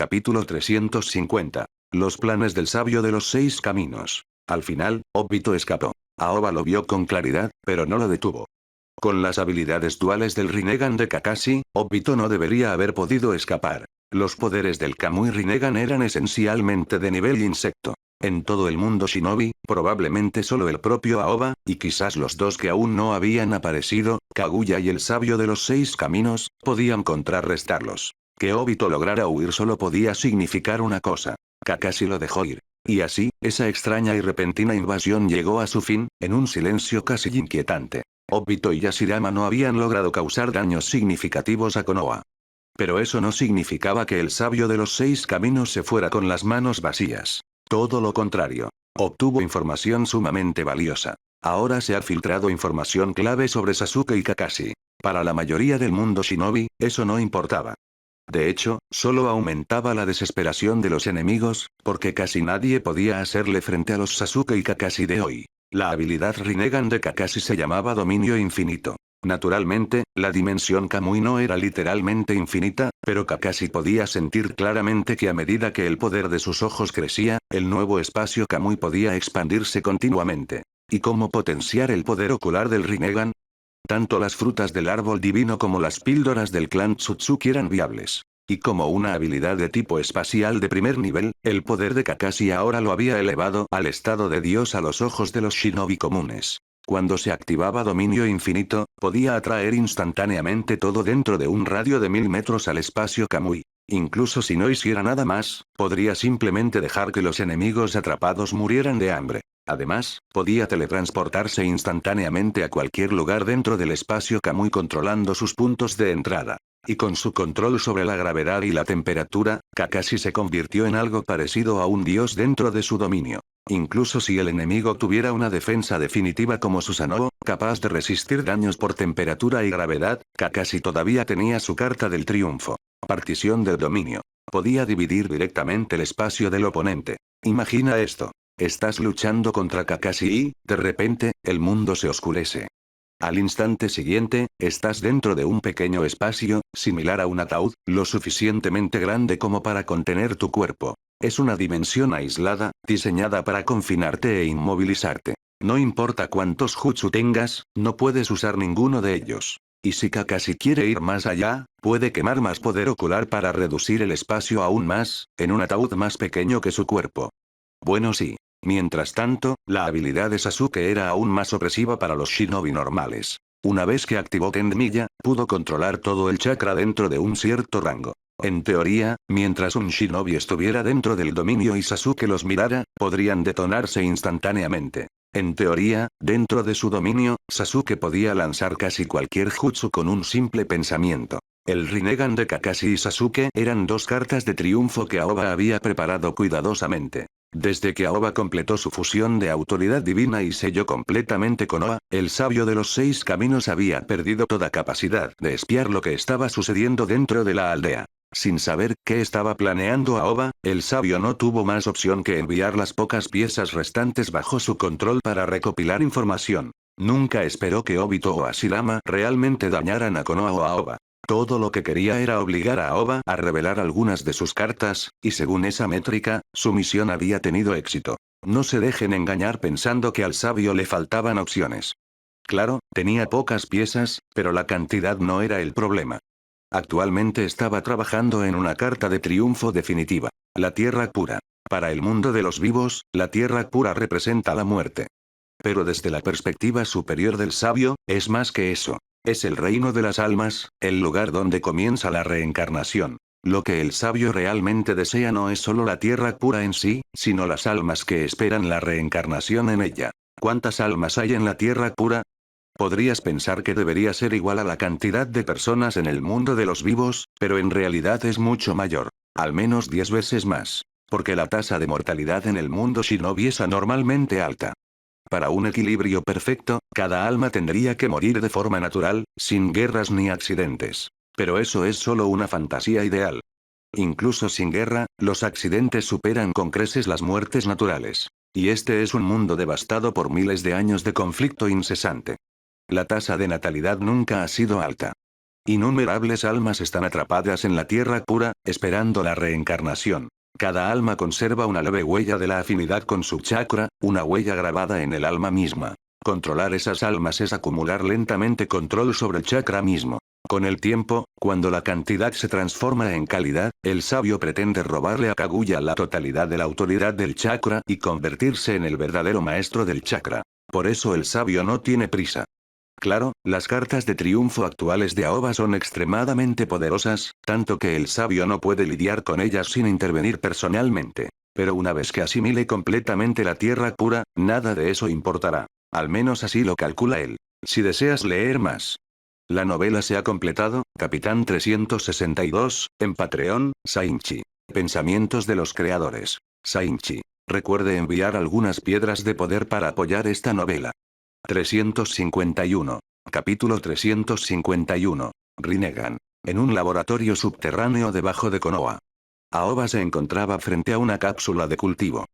Capítulo 350. Los planes del sabio de los 6 caminos. Al final, Obito escapó. Aoba lo vio con claridad, pero no lo detuvo. Con las habilidades duales del Rinnegan de Kakashi, Obito no debería haber podido escapar. Los poderes del Kamui Rinnegan eran esencialmente de nivel insecto. En todo el mundo shinobi, probablemente solo el propio Aoba, y quizás los dos que aún no habían aparecido, Kaguya y el sabio de los 6 caminos, podían contrarrestarlos. Que Obito lograra huir solo podía significar una cosa. Kakashi lo dejó ir. Y así, esa extraña y repentina invasión llegó a su fin, en un silencio casi inquietante. Obito y Yashirama no habían logrado causar daños significativos a Konoha. Pero eso no significaba que el sabio de los 6 caminos se fuera con las manos vacías. Todo lo contrario. Obtuvo información sumamente valiosa. Ahora se ha filtrado información clave sobre Sasuke y Kakashi. Para la mayoría del mundo shinobi, eso no importaba. De hecho, solo aumentaba la desesperación de los enemigos, porque casi nadie podía hacerle frente a los Sasuke y Kakashi de hoy. La habilidad Rinnegan de Kakashi se llamaba Dominio Infinito. Naturalmente, la dimensión Kamui no era literalmente infinita, pero Kakashi podía sentir claramente que a medida que el poder de sus ojos crecía, el nuevo espacio Kamui podía expandirse continuamente. ¿Y cómo potenciar el poder ocular del Rinnegan? Tanto las frutas del árbol divino como las píldoras del clan Tsutsuki eran viables. Y como una habilidad de tipo espacial de primer nivel, el poder de Kakashi ahora lo había elevado al estado de Dios a los ojos de los shinobi comunes. Cuando se activaba Dominio Infinito, podía atraer instantáneamente todo dentro de un radio de 1000 metros al espacio Kamui. Incluso si no hiciera nada más, podría simplemente dejar que los enemigos atrapados murieran de hambre. Además, podía teletransportarse instantáneamente a cualquier lugar dentro del espacio Kamui controlando sus puntos de entrada. Y con su control sobre la gravedad y la temperatura, Kakashi se convirtió en algo parecido a un dios dentro de su dominio. Incluso si el enemigo tuviera una defensa definitiva como Susanoo, capaz de resistir daños por temperatura y gravedad, Kakashi todavía tenía su carta del triunfo. Partición del dominio. Podía dividir directamente el espacio del oponente. Imagina esto. Estás luchando contra Kakashi y, de repente, el mundo se oscurece. Al instante siguiente, estás dentro de un pequeño espacio, similar a un ataúd, lo suficientemente grande como para contener tu cuerpo. Es una dimensión aislada, diseñada para confinarte e inmovilizarte. No importa cuántos jutsu tengas, no puedes usar ninguno de ellos. Y si Kakashi quiere ir más allá, puede quemar más poder ocular para reducir el espacio aún más, en un ataúd más pequeño que su cuerpo. Bueno sí. Mientras tanto, la habilidad de Sasuke era aún más opresiva para los shinobi normales. Una vez que activó Tendmiya, pudo controlar todo el chakra dentro de un cierto rango. En teoría, mientras un shinobi estuviera dentro del dominio y Sasuke los mirara, podrían detonarse instantáneamente. En teoría, dentro de su dominio, Sasuke podía lanzar casi cualquier jutsu con un simple pensamiento. El Rinnegan de Kakashi y Sasuke eran dos cartas de triunfo que Aoba había preparado cuidadosamente. Desde que Aoba completó su fusión de autoridad divina y selló completamente Konoha, el sabio de los 6 caminos había perdido toda capacidad de espiar lo que estaba sucediendo dentro de la aldea. Sin saber qué estaba planeando Aoba, el sabio no tuvo más opción que enviar las pocas piezas restantes bajo su control para recopilar información. Nunca esperó que Obito o Hashirama realmente dañaran a Konoha o a Aoba. Todo lo que quería era obligar a Aoba a revelar algunas de sus cartas, y según esa métrica, su misión había tenido éxito. No se dejen engañar pensando que al sabio le faltaban opciones. Claro, tenía pocas piezas, pero la cantidad no era el problema. Actualmente estaba trabajando en una carta de triunfo definitiva. La tierra pura. Para el mundo de los vivos, la tierra pura representa la muerte. Pero desde la perspectiva superior del sabio, es más que eso. Es el reino de las almas, el lugar donde comienza la reencarnación. Lo que el sabio realmente desea no es solo la tierra pura en sí, sino las almas que esperan la reencarnación en ella. ¿Cuántas almas hay en la tierra pura? Podrías pensar que debería ser igual a la cantidad de personas en el mundo de los vivos, pero en realidad es mucho mayor. Al menos 10 veces más. Porque la tasa de mortalidad en el mundo shinobi es anormalmente alta. Para un equilibrio perfecto, cada alma tendría que morir de forma natural, sin guerras ni accidentes. Pero eso es solo una fantasía ideal. Incluso sin guerra, los accidentes superan con creces las muertes naturales. Y este es un mundo devastado por miles de años de conflicto incesante. La tasa de natalidad nunca ha sido alta. Innumerables almas están atrapadas en la tierra pura, esperando la reencarnación. Cada alma conserva una leve huella de la afinidad con su chakra, una huella grabada en el alma misma. Controlar esas almas es acumular lentamente control sobre el chakra mismo. Con el tiempo, cuando la cantidad se transforma en calidad, el sabio pretende robarle a Kaguya la totalidad de la autoridad del chakra y convertirse en el verdadero maestro del chakra. Por eso el sabio no tiene prisa. Claro, las cartas de triunfo actuales de Aoba son extremadamente poderosas, tanto que el sabio no puede lidiar con ellas sin intervenir personalmente. Pero una vez que asimile completamente la tierra pura, nada de eso importará. Al menos así lo calcula él. Si deseas leer más. La novela se ha completado, Capitán 362, en Patreon, Sainchi. Pensamientos de los creadores. Sainchi. Recuerde enviar algunas piedras de poder para apoyar esta novela. 351. Capítulo 351. Rinnegan. En un laboratorio subterráneo debajo de Konoha. Aoba se encontraba frente a una cápsula de cultivo.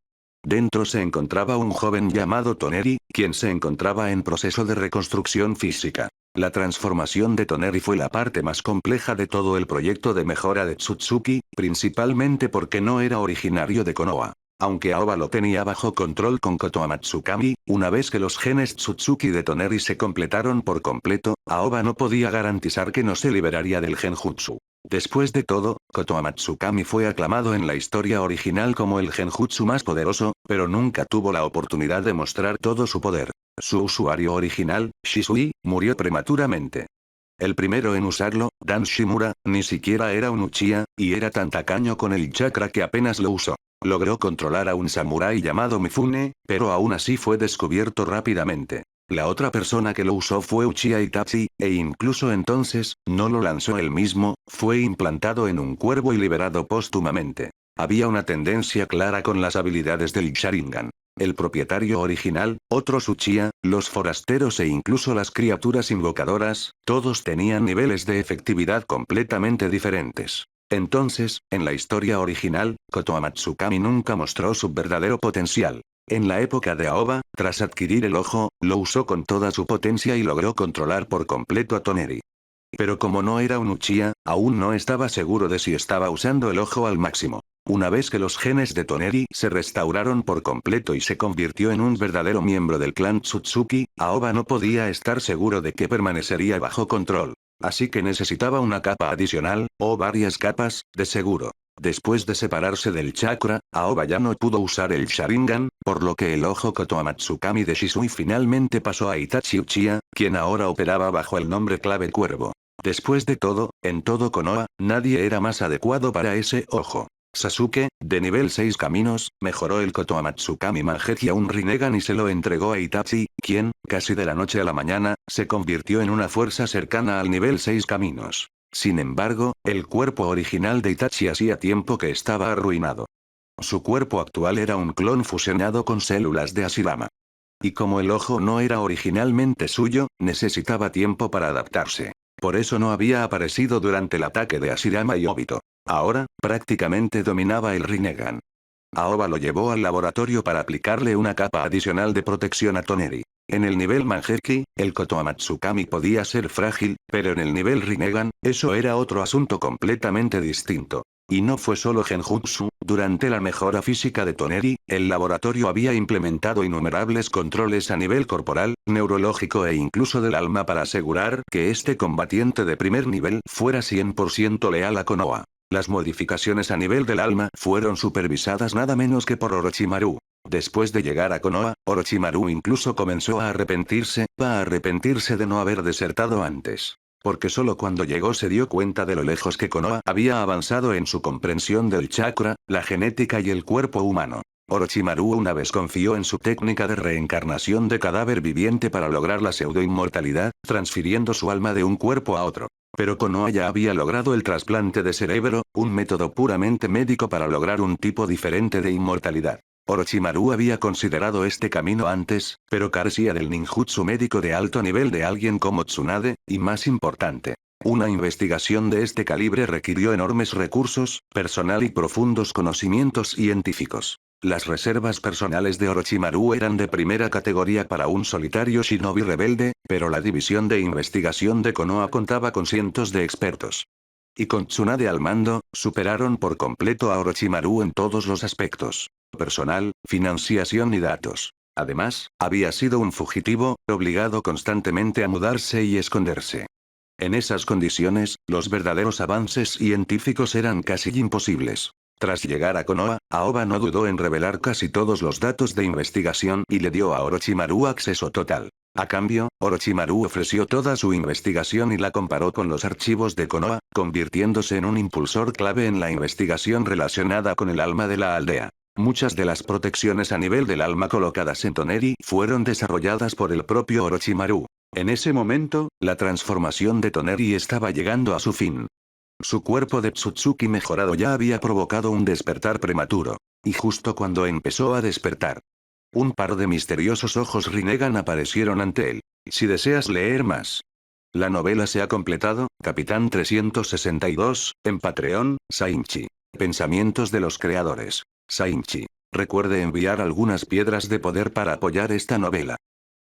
Dentro se encontraba un joven llamado Toneri, quien se encontraba en proceso de reconstrucción física. La transformación de Toneri fue la parte más compleja de todo el proyecto de mejora de Tsutsuki, principalmente porque no era originario de Konoha. Aunque Aoba lo tenía bajo control con Kotoa Matsukami, una vez que los genes Tsutsuki de Toneri se completaron por completo, Aoba no podía garantizar que no se liberaría del genjutsu. Después de todo, Kotoa Matsukami fue aclamado en la historia original como el genjutsu más poderoso, pero nunca tuvo la oportunidad de mostrar todo su poder. Su usuario original, Shisui, murió prematuramente. El primero en usarlo, Dan Shimura, ni siquiera era un Uchiha, y era tan tacaño con el chakra que apenas lo usó. Logró controlar a un samurái llamado Mifune, pero aún así fue descubierto rápidamente. La otra persona que lo usó fue Uchiha Itachi, e incluso entonces, no lo lanzó él mismo, fue implantado en un cuervo y liberado póstumamente. Había una tendencia clara con las habilidades del Sharingan. El propietario original, otros Uchiha, los forasteros e incluso las criaturas invocadoras, todos tenían niveles de efectividad completamente diferentes. Entonces, en la historia original, Kotoa Matsukami nunca mostró su verdadero potencial. En la época de Aoba, tras adquirir el ojo, lo usó con toda su potencia y logró controlar por completo a Toneri. Pero como no era un Uchiha, aún no estaba seguro de si estaba usando el ojo al máximo. Una vez que los genes de Toneri se restauraron por completo y se convirtió en un verdadero miembro del clan Tsutsuki, Aoba no podía estar seguro de que permanecería bajo control. Así que necesitaba una capa adicional, o varias capas, de seguro. Después de separarse del chakra, Aoba ya no pudo usar el Sharingan, por lo que el ojo Kotoa Matsukami de Shisui finalmente pasó a Itachi Uchiha, quien ahora operaba bajo el nombre clave Cuervo. Después de todo, en todo Konoha, nadie era más adecuado para ese ojo. Sasuke, de nivel 6 caminos, mejoró el Kotoa Matsukami Mangekyou a un Rinnegan y se lo entregó a Itachi, quien, casi de la noche a la mañana, se convirtió en una fuerza cercana al nivel 6 caminos. Sin embargo, el cuerpo original de Itachi hacía tiempo que estaba arruinado. Su cuerpo actual era un clon fusionado con células de Hashirama. Y como el ojo no era originalmente suyo, necesitaba tiempo para adaptarse. Por eso no había aparecido durante el ataque de Hashirama y Obito. Ahora, prácticamente dominaba el Rinnegan. Aoba lo llevó al laboratorio para aplicarle una capa adicional de protección a Toneri. En el nivel Mangekyou, el Kotoa Matsukami podía ser frágil, pero en el nivel Rinnegan, eso era otro asunto completamente distinto. Y no fue solo genjutsu, durante la mejora física de Toneri, el laboratorio había implementado innumerables controles a nivel corporal, neurológico e incluso del alma para asegurar que este combatiente de primer nivel fuera 100% leal a Konoha. Las modificaciones a nivel del alma fueron supervisadas nada menos que por Orochimaru. Después de llegar a Konoha, Orochimaru incluso comenzó a arrepentirse de no haber desertado antes. Porque solo cuando llegó se dio cuenta de lo lejos que Konoha había avanzado en su comprensión del chakra, la genética y el cuerpo humano. Orochimaru una vez confió en su técnica de reencarnación de cadáver viviente para lograr la pseudo-inmortalidad, transfiriendo su alma de un cuerpo a otro. Pero Konoha ya había logrado el trasplante de cerebro, un método puramente médico para lograr un tipo diferente de inmortalidad. Orochimaru había considerado este camino antes, pero carecía del ninjutsu médico de alto nivel de alguien como Tsunade, y más importante. Una investigación de este calibre requirió enormes recursos, personal y profundos conocimientos científicos. Las reservas personales de Orochimaru eran de primera categoría para un solitario shinobi rebelde, pero la división de investigación de Konoha contaba con cientos de expertos. Y con Tsunade al mando, superaron por completo a Orochimaru en todos los aspectos: personal, financiación y datos. Además, había sido un fugitivo, obligado constantemente a mudarse y esconderse. En esas condiciones, los verdaderos avances científicos eran casi imposibles. Tras llegar a Konoha, Aoba no dudó en revelar casi todos los datos de investigación y le dio a Orochimaru acceso total. A cambio, Orochimaru ofreció toda su investigación y la comparó con los archivos de Konoha, convirtiéndose en un impulsor clave en la investigación relacionada con el alma de la aldea. Muchas de las protecciones a nivel del alma colocadas en Toneri fueron desarrolladas por el propio Orochimaru. En ese momento, la transformación de Toneri estaba llegando a su fin. Su cuerpo de Tsutsuki mejorado ya había provocado un despertar prematuro. Y justo cuando empezó a despertar, un par de misteriosos ojos Rinnegan aparecieron ante él. Si deseas leer más. La novela se ha completado, Capitán 362, en Patreon, Sainchi. Pensamientos de los creadores. Sainchi. Recuerde enviar algunas piedras de poder para apoyar esta novela.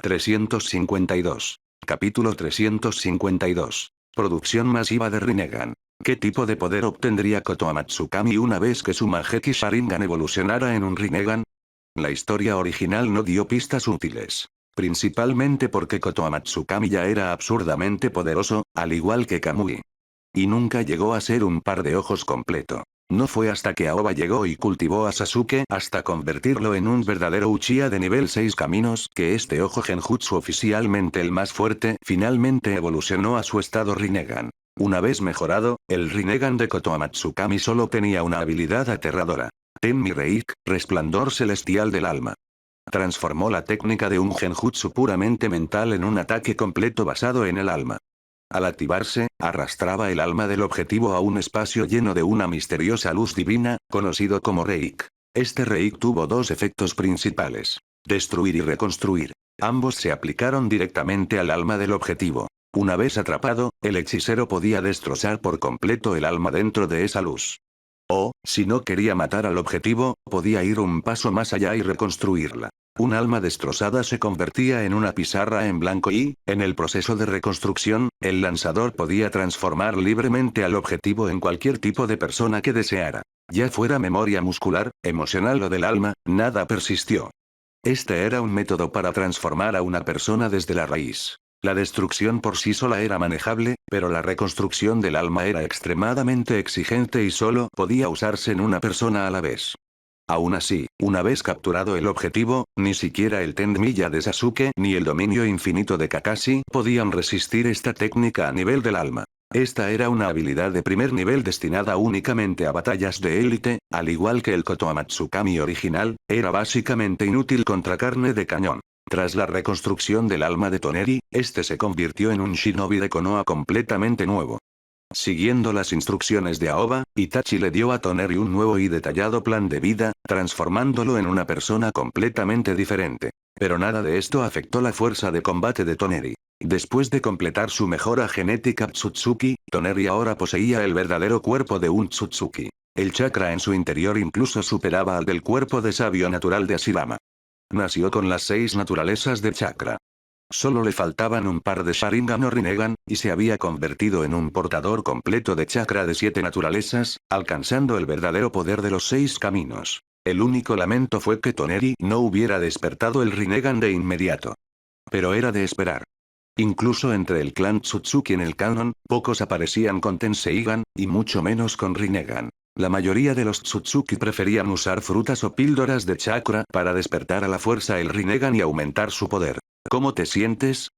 352. Capítulo 352. Producción masiva de Rinnegan. ¿Qué tipo de poder obtendría Kotoa Matsukami una vez que su Mangekyou Sharingan evolucionara en un Rinnegan? La historia original no dio pistas útiles. Principalmente porque Kotoa Matsukami ya era absurdamente poderoso, al igual que Kamui. Y nunca llegó a ser un par de ojos completo. No fue hasta que Aoba llegó y cultivó a Sasuke hasta convertirlo en un verdadero Uchiha de nivel 6 caminos que este ojo Genjutsu oficialmente el más fuerte finalmente evolucionó a su estado Rinnegan. Una vez mejorado, el Rinnegan de Kotoa Matsukami solo tenía una habilidad aterradora. Tenmi Reik, resplandor celestial del alma. Transformó la técnica de un genjutsu puramente mental en un ataque completo basado en el alma. Al activarse, arrastraba el alma del objetivo a un espacio lleno de una misteriosa luz divina, conocido como Reik. Este Reik tuvo dos efectos principales: destruir y reconstruir. Ambos se aplicaron directamente al alma del objetivo. Una vez atrapado, el hechicero podía destrozar por completo el alma dentro de esa luz. O, si no quería matar al objetivo, podía ir un paso más allá y reconstruirla. Un alma destrozada se convertía en una pizarra en blanco y, en el proceso de reconstrucción, el lanzador podía transformar libremente al objetivo en cualquier tipo de persona que deseara. Ya fuera memoria muscular, emocional o del alma, nada persistió. Este era un método para transformar a una persona desde la raíz. La destrucción por sí sola era manejable, pero la reconstrucción del alma era extremadamente exigente y solo podía usarse en una persona a la vez. Aún así, una vez capturado el objetivo, ni siquiera el Tenmilla de Sasuke ni el dominio infinito de Kakashi podían resistir esta técnica a nivel del alma. Esta era una habilidad de primer nivel destinada únicamente a batallas de élite, al igual que el Kotoa Matsukami original, era básicamente inútil contra carne de cañón. Tras la reconstrucción del alma de Toneri, este se convirtió en un shinobi de Konoha completamente nuevo. Siguiendo las instrucciones de Aoba, Itachi le dio a Toneri un nuevo y detallado plan de vida, transformándolo en una persona completamente diferente. Pero nada de esto afectó la fuerza de combate de Toneri. Después de completar su mejora genética Tsutsuki, Toneri ahora poseía el verdadero cuerpo de un Tsutsuki. El chakra en su interior incluso superaba al del cuerpo de sabio natural de Ashirama. Nació con las 6 naturalezas de chakra. Solo le faltaban un par de Sharingan o Rinnegan, y se había convertido en un portador completo de chakra de 7 naturalezas, alcanzando el verdadero poder de los 6 caminos. El único lamento fue que Toneri no hubiera despertado el Rinnegan de inmediato. Pero era de esperar. Incluso entre el clan Tsutsuki en el canon, pocos aparecían con Tenseigan, y mucho menos con Rinnegan. La mayoría de los Tsutsuki preferían usar frutas o píldoras de chakra para despertar a la fuerza el Rinnegan y aumentar su poder. ¿Cómo te sientes?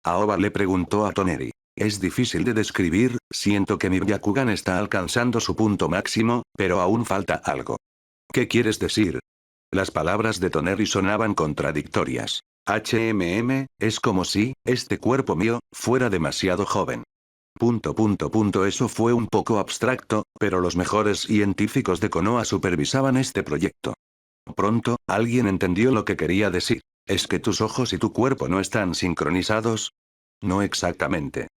Aoba le preguntó a Toneri. Es difícil de describir, siento que mi Byakugan está alcanzando su punto máximo, pero aún falta algo. ¿Qué quieres decir? Las palabras de Toneri sonaban contradictorias. Es como si, este cuerpo mío, fuera demasiado joven. Eso fue un poco abstracto, pero los mejores científicos de Konoha supervisaban este proyecto. Pronto, alguien entendió lo que quería decir. ¿Es que tus ojos y tu cuerpo no están sincronizados? No exactamente.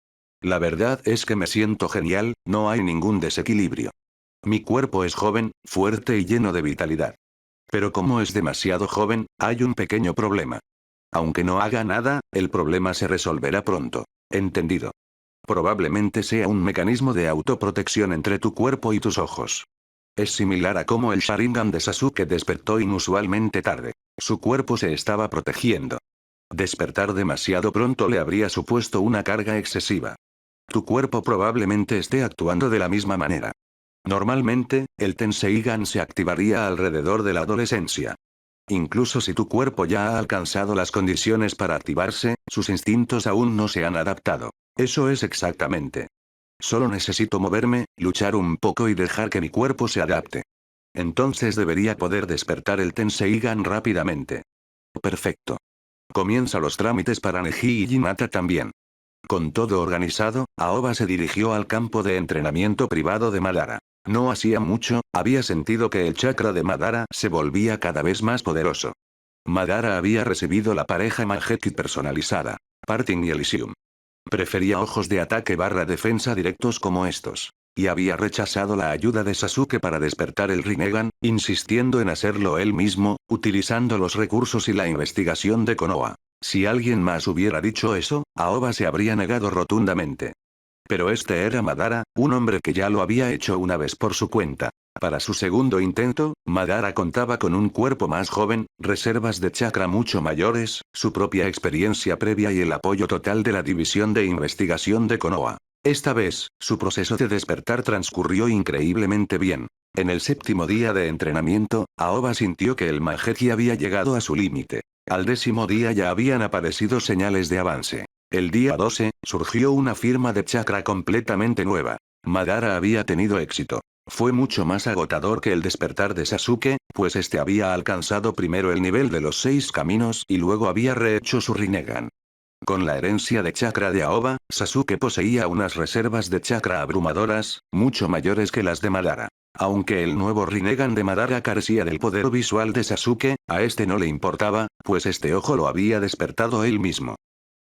La verdad es que me siento genial, no hay ningún desequilibrio. Mi cuerpo es joven, fuerte y lleno de vitalidad. Pero como es demasiado joven, hay un pequeño problema. Aunque no haga nada, el problema se resolverá pronto. ¿Entendido? Probablemente sea un mecanismo de autoprotección entre tu cuerpo y tus ojos. Es similar a cómo el Sharingan de Sasuke despertó inusualmente tarde. Su cuerpo se estaba protegiendo. Despertar demasiado pronto le habría supuesto una carga excesiva. Tu cuerpo probablemente esté actuando de la misma manera. Normalmente, el Tenseigan se activaría alrededor de la adolescencia. Incluso si tu cuerpo ya ha alcanzado las condiciones para activarse, sus instintos aún no se han adaptado. Eso es exactamente. Solo necesito moverme, luchar un poco y dejar que mi cuerpo se adapte. Entonces debería poder despertar el Tenseigan rápidamente. Perfecto. Comienza los trámites para Neji y Hinata también. Con todo organizado, Aoba se dirigió al campo de entrenamiento privado de Madara. No hacía mucho, había sentido que el chakra de Madara se volvía cada vez más poderoso. Madara había recibido la pareja Mangekyou personalizada. Parting y Elysium. Prefería ojos de ataque barra defensa directos como estos. Y había rechazado la ayuda de Sasuke para despertar el Rinnegan, insistiendo en hacerlo él mismo, utilizando los recursos y la investigación de Konoha. Si alguien más hubiera dicho eso, Aoba se habría negado rotundamente. Pero este era Madara, un hombre que ya lo había hecho una vez por su cuenta. Para su segundo intento, Madara contaba con un cuerpo más joven, reservas de chakra mucho mayores, su propia experiencia previa y el apoyo total de la división de investigación de Konoha. Esta vez, su proceso de despertar transcurrió increíblemente bien. En el séptimo día de entrenamiento, Aoba sintió que el Mangekyou había llegado a su límite. Al 10º día ya habían aparecido señales de avance. El día 12, surgió una firma de chakra completamente nueva. Madara había tenido éxito. Fue mucho más agotador que el despertar de Sasuke, pues este había alcanzado primero el nivel de los 6 caminos y luego había rehecho su Rinnegan. Con la herencia de chakra de Aoba, Sasuke poseía unas reservas de chakra abrumadoras, mucho mayores que las de Madara. Aunque el nuevo Rinnegan de Madara carecía del poder visual de Sasuke, a este no le importaba, pues este ojo lo había despertado él mismo.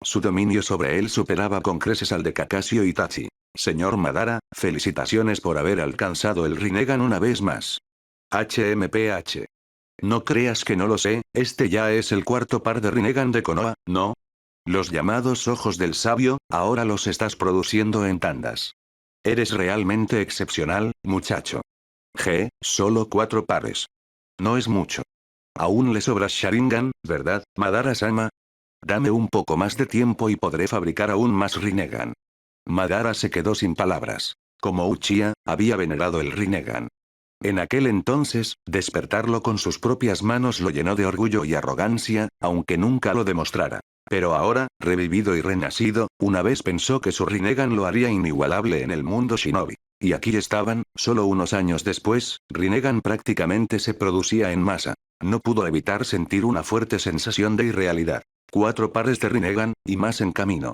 Su dominio sobre él superaba con creces al de Kakashi o Itachi. Señor Madara, felicitaciones por haber alcanzado el Rinnegan una vez más. HMPH. No creas que no lo sé, este ya es el cuarto par de Rinnegan de Konoha, ¿no? Los llamados ojos del sabio, ahora los estás produciendo en tandas. Eres realmente excepcional, muchacho. Solo 4 pares. No es mucho. Aún le sobra Sharingan, ¿verdad, Madara-sama? Dame un poco más de tiempo y podré fabricar aún más Rinnegan. Madara se quedó sin palabras. Como Uchiha, había venerado el Rinnegan. En aquel entonces, despertarlo con sus propias manos lo llenó de orgullo y arrogancia, aunque nunca lo demostrara. Pero ahora, revivido y renacido, una vez pensó que su Rinnegan lo haría inigualable en el mundo shinobi. Y aquí estaban, solo unos años después, Rinnegan prácticamente se producía en masa. No pudo evitar sentir una fuerte sensación de irrealidad. 4 pares de Rinnegan, y más en camino.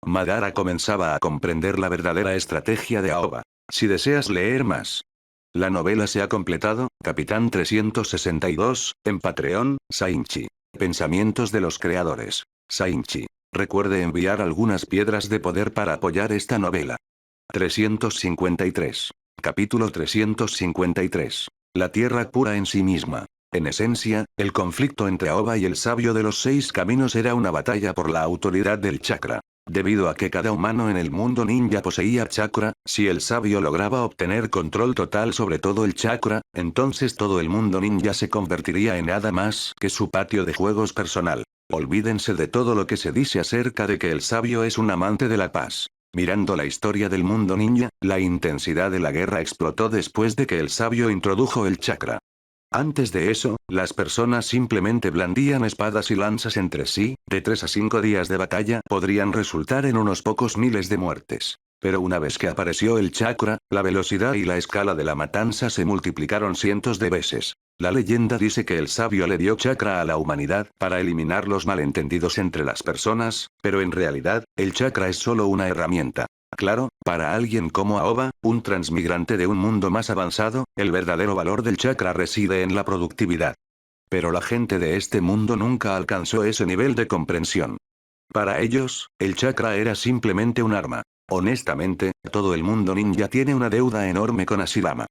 Madara comenzaba a comprender la verdadera estrategia de Aoba. Si deseas leer más. La novela se ha completado, Capitán 362, en Patreon, Sainchi. Pensamientos de los creadores. Sainchi. Recuerde enviar algunas piedras de poder para apoyar esta novela. 353. Capítulo 353. La tierra pura en sí misma. En esencia, el conflicto entre Aoba y el sabio de los 6 caminos era una batalla por la autoridad del chakra. Debido a que cada humano en el mundo ninja poseía chakra, si el sabio lograba obtener control total sobre todo el chakra, entonces todo el mundo ninja se convertiría en nada más que su patio de juegos personal. Olvídense de todo lo que se dice acerca de que el sabio es un amante de la paz. Mirando la historia del mundo ninja, la intensidad de la guerra explotó después de que el sabio introdujo el chakra. Antes de eso, las personas simplemente blandían espadas y lanzas entre sí, de 3 a 5 días de batalla podrían resultar en unos pocos miles de muertes. Pero una vez que apareció el chakra, la velocidad y la escala de la matanza se multiplicaron cientos de veces. La leyenda dice que el sabio le dio chakra a la humanidad para eliminar los malentendidos entre las personas, pero en realidad, el chakra es solo una herramienta. Claro, para alguien como Aoba, un transmigrante de un mundo más avanzado, el verdadero valor del chakra reside en la productividad. Pero la gente de este mundo nunca alcanzó ese nivel de comprensión. Para ellos, el chakra era simplemente un arma. Honestamente, todo el mundo ninja tiene una deuda enorme con Hashirama.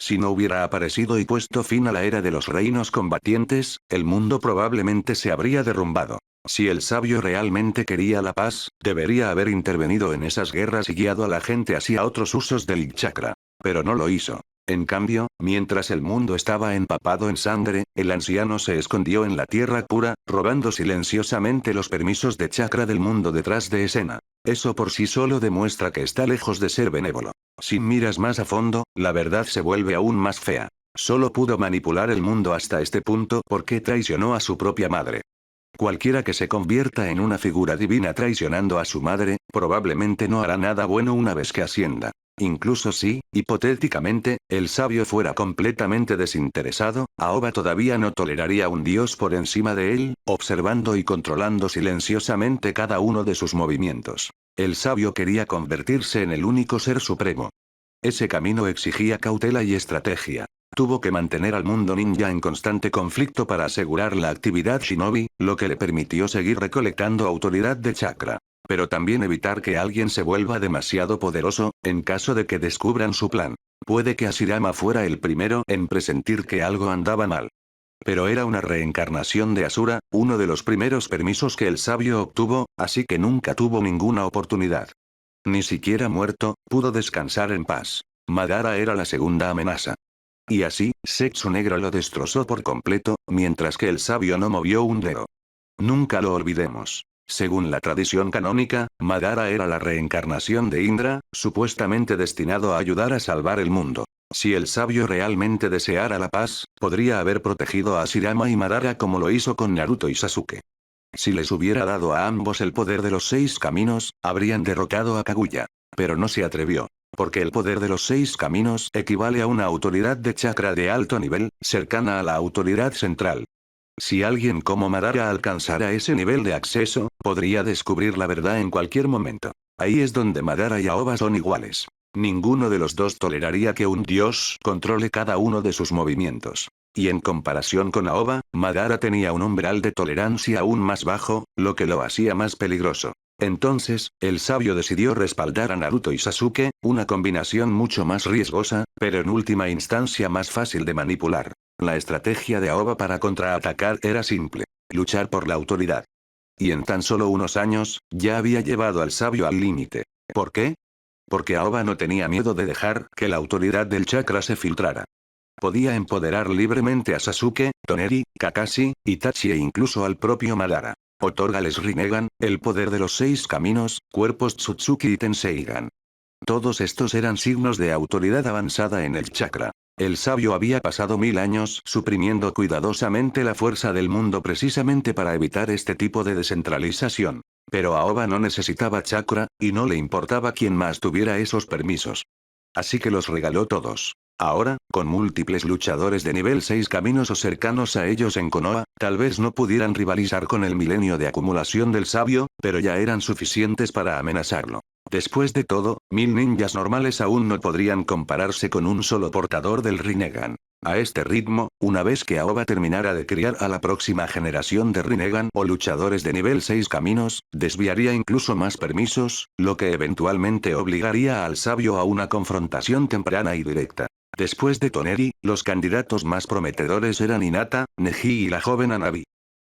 Si no hubiera aparecido y puesto fin a la era de los reinos combatientes, el mundo probablemente se habría derrumbado. Si el sabio realmente quería la paz, debería haber intervenido en esas guerras y guiado a la gente hacia otros usos del chakra. Pero no lo hizo. En cambio, mientras el mundo estaba empapado en sangre, el anciano se escondió en la tierra pura, robando silenciosamente los permisos de chakra del mundo detrás de escena. Eso por sí solo demuestra que está lejos de ser benévolo. Si miras más a fondo, la verdad se vuelve aún más fea. Solo pudo manipular el mundo hasta este punto porque traicionó a su propia madre. Cualquiera que se convierta en una figura divina traicionando a su madre, probablemente no hará nada bueno una vez que ascienda. Incluso si, hipotéticamente, el sabio fuera completamente desinteresado, Aoba todavía no toleraría un dios por encima de él, observando y controlando silenciosamente cada uno de sus movimientos. El sabio quería convertirse en el único ser supremo. Ese camino exigía cautela y estrategia. Tuvo que mantener al mundo ninja en constante conflicto para asegurar la actividad shinobi, lo que le permitió seguir recolectando autoridad de chakra. Pero también evitar que alguien se vuelva demasiado poderoso, en caso de que descubran su plan. Puede que Hashirama fuera el primero en presentir que algo andaba mal. Pero era una reencarnación de Asura, uno de los primeros permisos que el sabio obtuvo, así que nunca tuvo ninguna oportunidad. Ni siquiera muerto, pudo descansar en paz. Madara era la segunda amenaza. Y así, Sexo Negro lo destrozó por completo, mientras que el sabio no movió un dedo. Nunca lo olvidemos. Según la tradición canónica, Madara era la reencarnación de Indra, supuestamente destinado a ayudar a salvar el mundo. Si el sabio realmente deseara la paz, podría haber protegido a Hashirama y Madara como lo hizo con Naruto y Sasuke. Si les hubiera dado a ambos el poder de los 6 caminos, habrían derrotado a Kaguya. Pero no se atrevió. Porque el poder de los 6 caminos equivale a una autoridad de chakra de alto nivel, cercana a la autoridad central. Si alguien como Madara alcanzara ese nivel de acceso, podría descubrir la verdad en cualquier momento. Ahí es donde Madara y Aoba son iguales. Ninguno de los dos toleraría que un dios controle cada uno de sus movimientos. Y en comparación con Aoba, Madara tenía un umbral de tolerancia aún más bajo, lo que lo hacía más peligroso. Entonces, el sabio decidió respaldar a Naruto y Sasuke, una combinación mucho más riesgosa, pero en última instancia más fácil de manipular. La estrategia de Aoba para contraatacar era simple: luchar por la autoridad. Y en tan solo unos años, ya había llevado al sabio al límite. ¿Por qué? Porque Aoba no tenía miedo de dejar que la autoridad del chakra se filtrara. Podía empoderar libremente a Sasuke, Toneri, Kakashi, Itachi e incluso al propio Madara. Otórgales Rinnegan, el poder de los 6 caminos, cuerpos Tsutsuki y Tenseigan. Todos estos eran signos de autoridad avanzada en el chakra. El sabio había pasado 1000 años suprimiendo cuidadosamente la fuerza del mundo precisamente para evitar este tipo de descentralización. Pero Aoba no necesitaba chakra, y no le importaba quién más tuviera esos permisos. Así que los regaló todos. Ahora, con múltiples luchadores de nivel 6 caminos o cercanos a ellos en Konoha, tal vez no pudieran rivalizar con el milenio de acumulación del sabio, pero ya eran suficientes para amenazarlo. Después de todo, 1000 ninjas normales aún no podrían compararse con un solo portador del Rinnegan. A este ritmo, una vez que Aoba terminara de criar a la próxima generación de Rinnegan o luchadores de nivel 6 caminos, desviaría incluso más permisos, lo que eventualmente obligaría al sabio a una confrontación temprana y directa. Después de Toneri, los candidatos más prometedores eran Hinata, Neji y la joven Hanabi.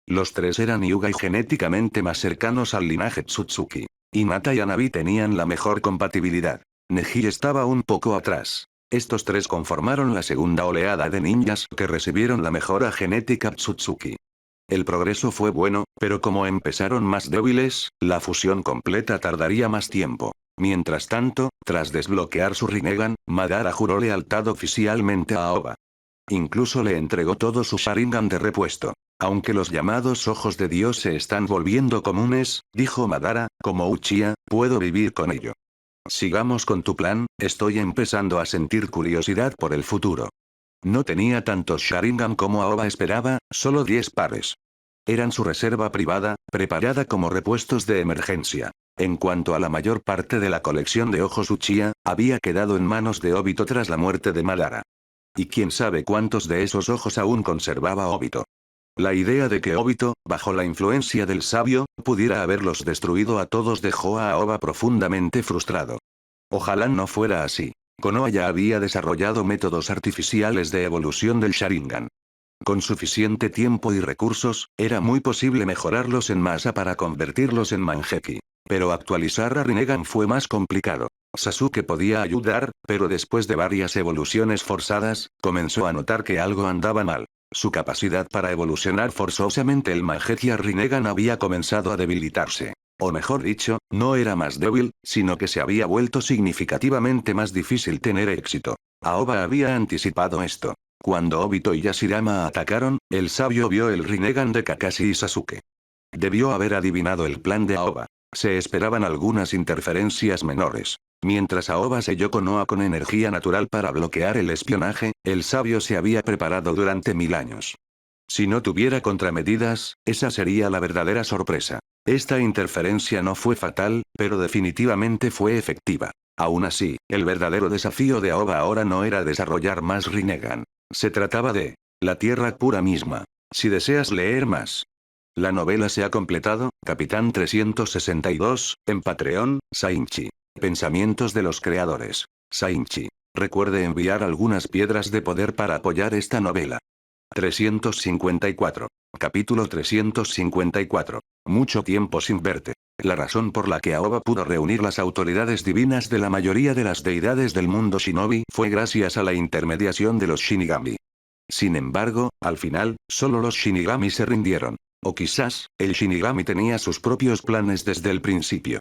Los tres eran Hyuga y genéticamente más cercanos al linaje Tsutsuki. Hinata y Hanabi tenían la mejor compatibilidad. Neji estaba un poco atrás. Estos tres conformaron la segunda oleada de ninjas que recibieron la mejora genética Tsutsuki. El progreso fue bueno, pero como empezaron más débiles, la fusión completa tardaría más tiempo. Mientras tanto, tras desbloquear su Rinnegan, Madara juró lealtad oficialmente a Aoba. Incluso le entregó todo su Sharingan de repuesto. Aunque los llamados ojos de Dios se están volviendo comunes, dijo Madara, como Uchiha, puedo vivir con ello. Sigamos con tu plan, estoy empezando a sentir curiosidad por el futuro. No tenía tantos Sharingan como Aoba esperaba, solo 10 pares. Eran su reserva privada, preparada como repuestos de emergencia. En cuanto a la mayor parte de la colección de ojos Uchiha, había quedado en manos de Obito tras la muerte de Madara. Y quién sabe cuántos de esos ojos aún conservaba Obito. La idea de que Obito, bajo la influencia del sabio, pudiera haberlos destruido a todos dejó a Aoba profundamente frustrado. Ojalá no fuera así. Konoha ya había desarrollado métodos artificiales de evolución del Sharingan. Con suficiente tiempo y recursos, era muy posible mejorarlos en masa para convertirlos en Mangekyou. Pero actualizar a Rinnegan fue más complicado. Sasuke podía ayudar, pero después de varias evoluciones forzadas, comenzó a notar que algo andaba mal. Su capacidad para evolucionar forzosamente el Mangekyou Rinnegan había comenzado a debilitarse. O mejor dicho, no era más débil, sino que se había vuelto significativamente más difícil tener éxito. Aoba había anticipado esto. Cuando Obito y Yashirama atacaron, el sabio vio el Rinnegan de Kakashi y Sasuke. Debió haber adivinado el plan de Aoba. Se esperaban algunas interferencias menores. Mientras Aoba selló Konoha con energía natural para bloquear el espionaje, el sabio se había preparado durante 1000 años. Si no tuviera contramedidas, esa sería la verdadera sorpresa. Esta interferencia no fue fatal, pero definitivamente fue efectiva. Aún así, el verdadero desafío de Aoba ahora no era desarrollar más Rinnegan. Se trataba de la tierra pura misma. Si deseas leer más. La novela se ha completado, Capitán 362, en Patreon, Sainchi. Pensamientos de los creadores. Sainchi. Recuerde enviar algunas piedras de poder para apoyar esta novela. 354. Capítulo 354. Mucho tiempo sin verte. La razón por la que Aoba pudo reunir las autoridades divinas de la mayoría de las deidades del mundo shinobi fue gracias a la intermediación de los Shinigami. Sin embargo, al final, solo los Shinigami se rindieron. O quizás, el Shinigami tenía sus propios planes desde el principio.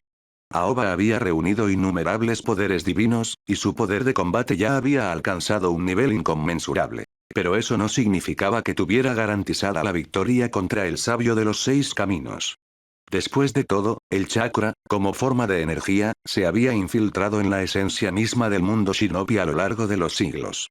Aoba había reunido innumerables poderes divinos, y su poder de combate ya había alcanzado un nivel inconmensurable. Pero eso no significaba que tuviera garantizada la victoria contra el sabio de los 6 caminos. Después de todo, el chakra, como forma de energía, se había infiltrado en la esencia misma del mundo shinobi a lo largo de los siglos.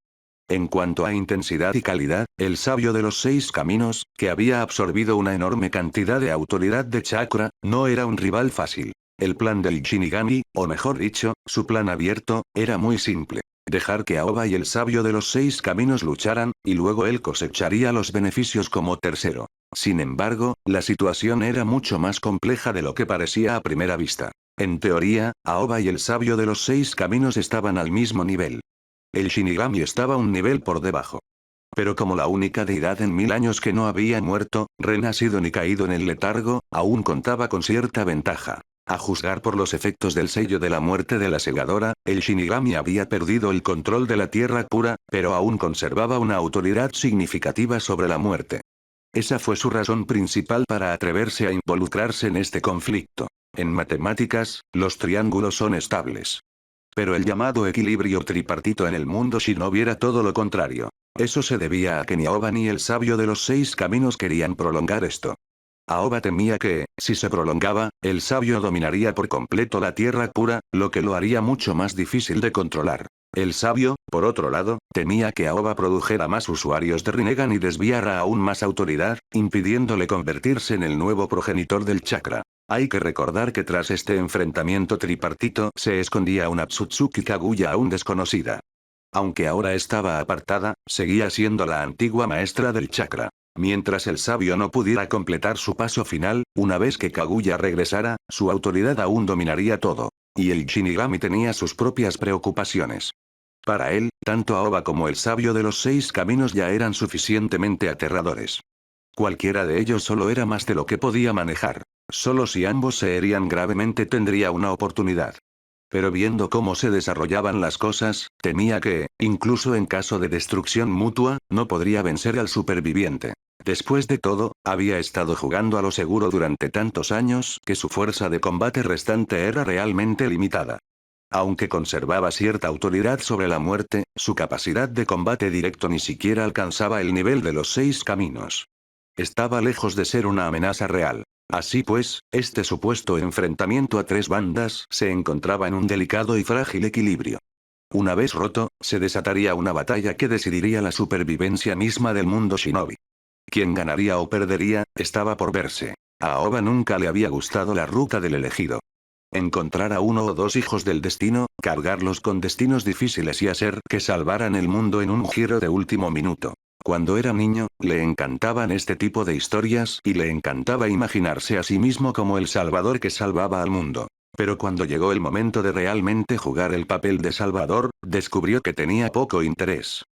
En cuanto a intensidad y calidad, el sabio de los 6 caminos, que había absorbido una enorme cantidad de autoridad de chakra, no era un rival fácil. El plan del Shinigami, o mejor dicho, su plan abierto, era muy simple. Dejar que Aoba y el sabio de los 6 caminos lucharan, y luego él cosecharía los beneficios como tercero. Sin embargo, la situación era mucho más compleja de lo que parecía a primera vista. En teoría, Aoba y el sabio de los 6 caminos estaban al mismo nivel. El Shinigami estaba un nivel por debajo. Pero como la única deidad en 1000 años que no había muerto, renacido ni caído en el letargo, aún contaba con cierta ventaja. A juzgar por los efectos del sello de la muerte de la segadora, el Shinigami había perdido el control de la tierra pura, pero aún conservaba una autoridad significativa sobre la muerte. Esa fue su razón principal para atreverse a involucrarse en este conflicto. En matemáticas, los triángulos son estables. Pero el llamado equilibrio tripartito en el mundo shinobi era todo lo contrario. Eso se debía a que ni Aoba ni el sabio de los 6 caminos querían prolongar esto. Aoba temía que, si se prolongaba, el sabio dominaría por completo la tierra pura, lo que lo haría mucho más difícil de controlar. El sabio, por otro lado, temía que Aoba produjera más usuarios de Rinnegan y desviara aún más autoridad, impidiéndole convertirse en el nuevo progenitor del chakra. Hay que recordar que tras este enfrentamiento tripartito se escondía una Tsutsuki Kaguya aún desconocida. Aunque ahora estaba apartada, seguía siendo la antigua maestra del chakra. Mientras el sabio no pudiera completar su paso final, una vez que Kaguya regresara, su autoridad aún dominaría todo. Y el Shinigami tenía sus propias preocupaciones. Para él, tanto Aoba como el sabio de los 6 caminos ya eran suficientemente aterradores. Cualquiera de ellos solo era más de lo que podía manejar. Solo si ambos se herían gravemente tendría una oportunidad. Pero viendo cómo se desarrollaban las cosas, temía que, incluso en caso de destrucción mutua, no podría vencer al superviviente. Después de todo, había estado jugando a lo seguro durante tantos años que su fuerza de combate restante era realmente limitada. Aunque conservaba cierta autoridad sobre la muerte, su capacidad de combate directo ni siquiera alcanzaba el nivel de los 6 caminos. Estaba lejos de ser una amenaza real. Así pues, este supuesto enfrentamiento a 3 bandas se encontraba en un delicado y frágil equilibrio. Una vez roto, se desataría una batalla que decidiría la supervivencia misma del mundo shinobi. Quién ganaría o perdería, estaba por verse. A Aoba nunca le había gustado la ruta del elegido. Encontrar a 1 o 2 hijos del destino, cargarlos con destinos difíciles y hacer que salvaran el mundo en un giro de último minuto. Cuando era niño, le encantaban este tipo de historias y le encantaba imaginarse a sí mismo como el salvador que salvaba al mundo. Pero cuando llegó el momento de realmente jugar el papel de Salvador, descubrió que tenía poco interés.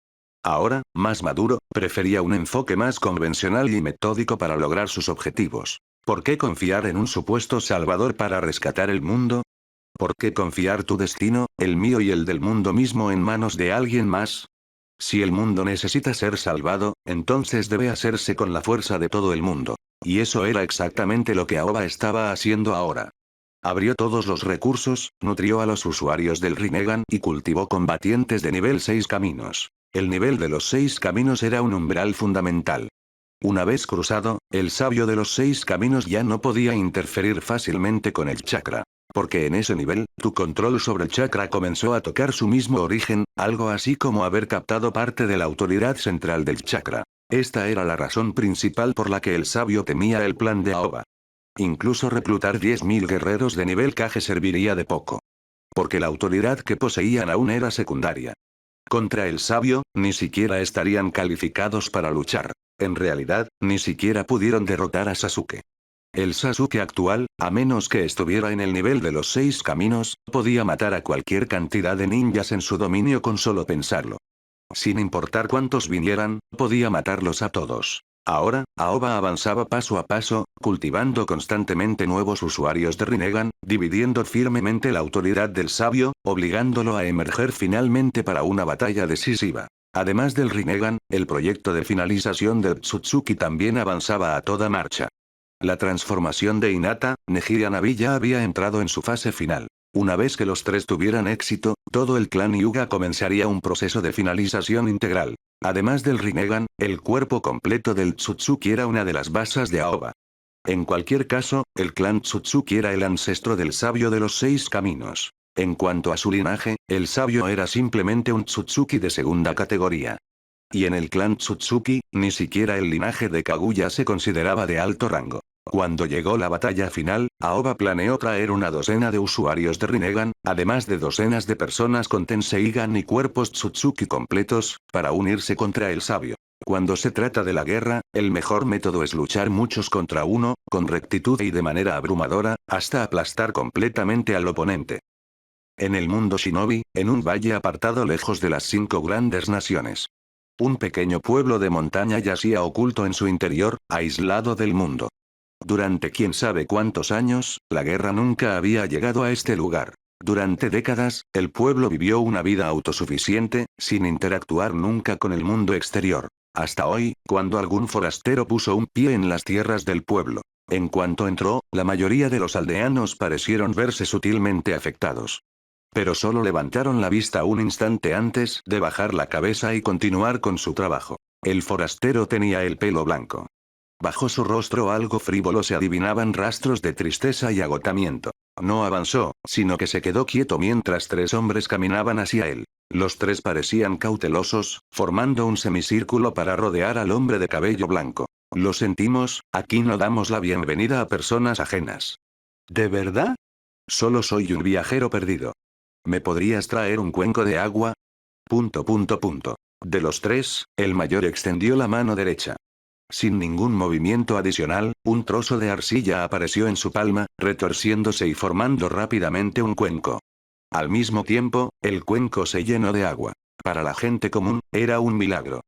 Ahora, más maduro, prefería un enfoque más convencional y metódico para lograr sus objetivos. ¿Por qué confiar en un supuesto Salvador para rescatar el mundo? ¿Por qué confiar tu destino, el mío y el del mundo mismo en manos de alguien más? Si el mundo necesita ser salvado, entonces debe hacerse con la fuerza de todo el mundo. Y eso era exactamente lo que Aoba estaba haciendo ahora. Abrió todos los recursos, nutrió a los usuarios del Rinnegan y cultivó combatientes de nivel 6 caminos. El nivel de los 6 caminos era un umbral fundamental. Una vez cruzado, el sabio de los 6 caminos ya no podía interferir fácilmente con el chakra. Porque en ese nivel, tu control sobre el chakra comenzó a tocar su mismo origen, algo así como haber captado parte de la autoridad central del chakra. Esta era la razón principal por la que el sabio temía el plan de Aoba. Incluso reclutar 10.000 guerreros de nivel Kage serviría de poco. Porque la autoridad que poseían aún era secundaria. Contra el sabio, ni siquiera estarían calificados para luchar. En realidad, ni siquiera pudieron derrotar a Sasuke. El Sasuke actual, a menos que estuviera en el nivel de los 6 caminos, podía matar a cualquier cantidad de ninjas en su dominio con solo pensarlo. Sin importar cuántos vinieran, podía matarlos a todos. Ahora, Aoba avanzaba paso a paso, cultivando constantemente nuevos usuarios de Rinnegan, dividiendo firmemente la autoridad del sabio, obligándolo a emerger finalmente para una batalla decisiva. Además del Rinnegan, el proyecto de finalización del Tsutsuki también avanzaba a toda marcha. La transformación de Hinata, Neji y Hanabi ya había entrado en su fase final. Una vez que los tres tuvieran éxito, todo el clan Hyuga comenzaría un proceso de finalización integral. Además del Rinnegan, el cuerpo completo del Tsutsuki era una de las bases de Aoba. En cualquier caso, el clan Tsutsuki era el ancestro del sabio de los 6 caminos. En cuanto a su linaje, el sabio era simplemente un Tsutsuki de segunda categoría. Y en el clan Tsutsuki, ni siquiera el linaje de Kaguya se consideraba de alto rango. Cuando llegó la batalla final, Aoba planeó traer una docena de usuarios de Rinnegan, además de docenas de personas con Tenseigan y cuerpos Tsutsuki completos, para unirse contra el sabio. Cuando se trata de la guerra, el mejor método es luchar muchos contra uno, con rectitud y de manera abrumadora, hasta aplastar completamente al oponente. En el mundo shinobi, en un valle apartado lejos de las 5 grandes naciones. Un pequeño pueblo de montaña yacía oculto en su interior, aislado del mundo. Durante quién sabe cuántos años, la guerra nunca había llegado a este lugar. Durante décadas, el pueblo vivió una vida autosuficiente, sin interactuar nunca con el mundo exterior. Hasta hoy, cuando algún forastero puso un pie en las tierras del pueblo. En cuanto entró, la mayoría de los aldeanos parecieron verse sutilmente afectados. Pero solo levantaron la vista un instante antes de bajar la cabeza y continuar con su trabajo. El forastero tenía el pelo blanco. Bajo su rostro algo frívolo se adivinaban rastros de tristeza y agotamiento. No avanzó, sino que se quedó quieto mientras 3 hombres caminaban hacia él. Los 3 parecían cautelosos, formando un semicírculo para rodear al hombre de cabello blanco. Lo sentimos, aquí no damos la bienvenida a personas ajenas. ¿De verdad? Solo soy un viajero perdido. ¿Me podrías traer un cuenco de agua? De los 3, el mayor extendió la mano derecha. Sin ningún movimiento adicional, un trozo de arcilla apareció en su palma, retorciéndose y formando rápidamente un cuenco. Al mismo tiempo, el cuenco se llenó de agua. Para la gente común, era un milagro.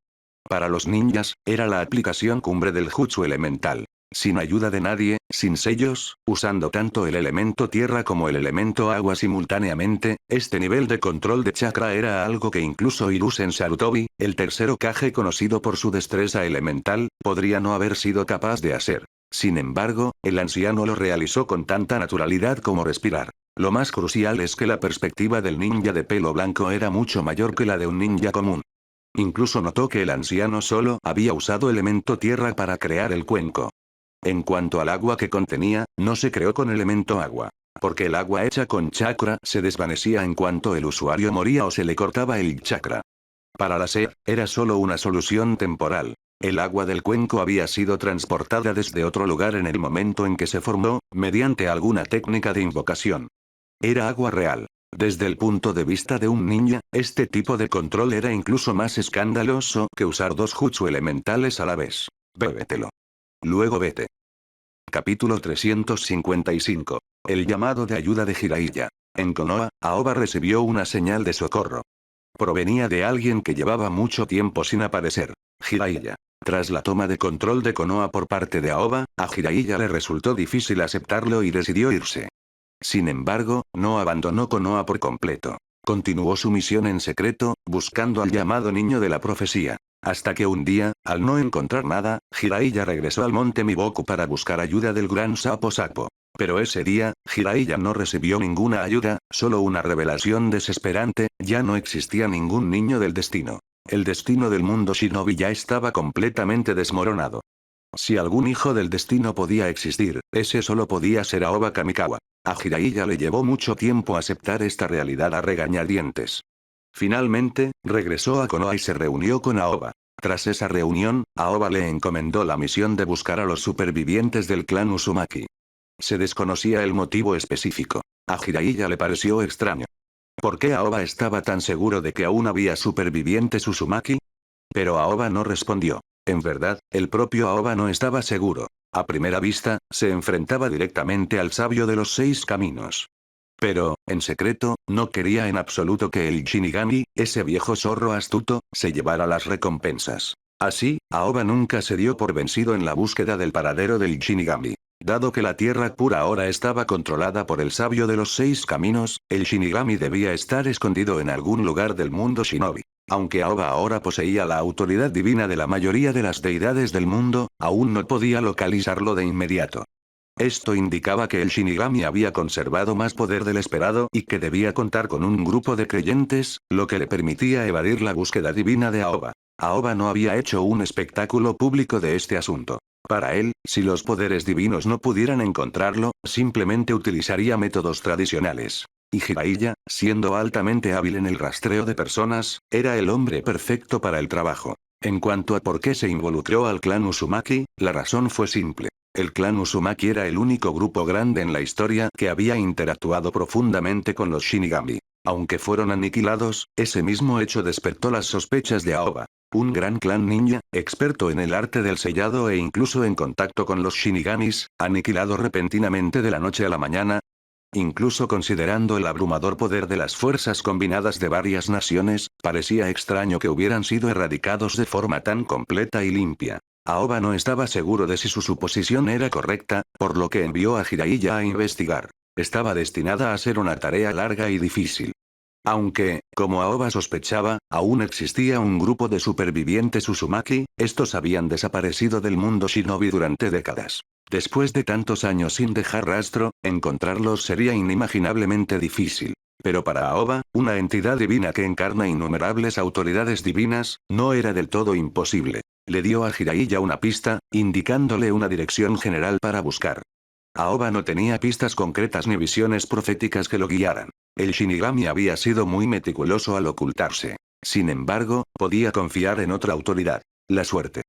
Para los ninjas, era la aplicación cumbre del jutsu elemental. Sin ayuda de nadie, sin sellos, usando tanto el elemento tierra como el elemento agua simultáneamente, este nivel de control de chakra era algo que incluso Hiruzen Sarutobi, el tercer Hokage conocido por su destreza elemental, podría no haber sido capaz de hacer. Sin embargo, el anciano lo realizó con tanta naturalidad como respirar. Lo más crucial es que la perspectiva del ninja de pelo blanco era mucho mayor que la de un ninja común. Incluso notó que el anciano solo había usado elemento tierra para crear el cuenco. En cuanto al agua que contenía, no se creó con elemento agua. Porque el agua hecha con chakra se desvanecía en cuanto el usuario moría o se le cortaba el chakra. Para la sed, era solo una solución temporal. El agua del cuenco había sido transportada desde otro lugar en el momento en que se formó, mediante alguna técnica de invocación. Era agua real. Desde el punto de vista de un ninja, este tipo de control era incluso más escandaloso que usar 2 jutsu elementales a la vez. Bébetelo. Luego vete. Capítulo 355. El llamado de ayuda de Jiraiya. En Konoha, Aoba recibió una señal de socorro. Provenía de alguien que llevaba mucho tiempo sin aparecer. Jiraiya. Tras la toma de control de Konoha por parte de Aoba, a Jiraiya le resultó difícil aceptarlo y decidió irse. Sin embargo, no abandonó Konoha por completo. Continuó su misión en secreto, buscando al llamado niño de la profecía. Hasta que un día, al no encontrar nada, Jiraiya regresó al monte Miboku para buscar ayuda del gran sapo Sapo. Pero ese día, Jiraiya no recibió ninguna ayuda, solo una revelación desesperante: ya no existía ningún niño del destino. El destino del mundo shinobi ya estaba completamente desmoronado. Si algún hijo del destino podía existir, ese solo podía ser Aoba Kamikawa. A Jiraiya le llevó mucho tiempo aceptar esta realidad a regañadientes. Finalmente, regresó a Konoha y se reunió con Aoba. Tras esa reunión, Aoba le encomendó la misión de buscar a los supervivientes del clan Uzumaki. Se desconocía el motivo específico. A Jiraiya le pareció extraño. ¿Por qué Aoba estaba tan seguro de que aún había supervivientes Uzumaki? Pero Aoba no respondió. En verdad, el propio Aoba no estaba seguro. A primera vista, se enfrentaba directamente al sabio de los 6 caminos. Pero, en secreto, no quería en absoluto que el Shinigami, ese viejo zorro astuto, se llevara las recompensas. Así, Aoba nunca se dio por vencido en la búsqueda del paradero del Shinigami. Dado que la tierra pura ahora estaba controlada por el sabio de los 6 caminos, el Shinigami debía estar escondido en algún lugar del mundo shinobi. Aunque Aoba ahora poseía la autoridad divina de la mayoría de las deidades del mundo, aún no podía localizarlo de inmediato. Esto indicaba que el Shinigami había conservado más poder del esperado y que debía contar con un grupo de creyentes, lo que le permitía evadir la búsqueda divina de Aoba. Aoba no había hecho un espectáculo público de este asunto. Para él, si los poderes divinos no pudieran encontrarlo, simplemente utilizaría métodos tradicionales. Y Jiraiya, siendo altamente hábil en el rastreo de personas, era el hombre perfecto para el trabajo. En cuanto a por qué se involucró al clan Uzumaki, la razón fue simple. El clan Uzumaki era el único grupo grande en la historia que había interactuado profundamente con los Shinigami. Aunque fueron aniquilados, ese mismo hecho despertó las sospechas de Aoba. Un gran clan ninja, experto en el arte del sellado e incluso en contacto con los Shinigamis, aniquilado repentinamente de la noche a la mañana. Incluso considerando el abrumador poder de las fuerzas combinadas de varias naciones, parecía extraño que hubieran sido erradicados de forma tan completa y limpia. Aoba no estaba seguro de si su suposición era correcta, por lo que envió a Jiraiya a investigar. Estaba destinada a ser una tarea larga y difícil. Aunque, como Aoba sospechaba, aún existía un grupo de supervivientes Uzumaki, estos habían desaparecido del mundo shinobi durante décadas. Después de tantos años sin dejar rastro, encontrarlos sería inimaginablemente difícil. Pero para Aoba, una entidad divina que encarna innumerables autoridades divinas, no era del todo imposible. Le dio a Jiraiya una pista, indicándole una dirección general para buscar. Aoba no tenía pistas concretas ni visiones proféticas que lo guiaran. El Shinigami había sido muy meticuloso al ocultarse. Sin embargo, podía confiar en otra autoridad: la suerte.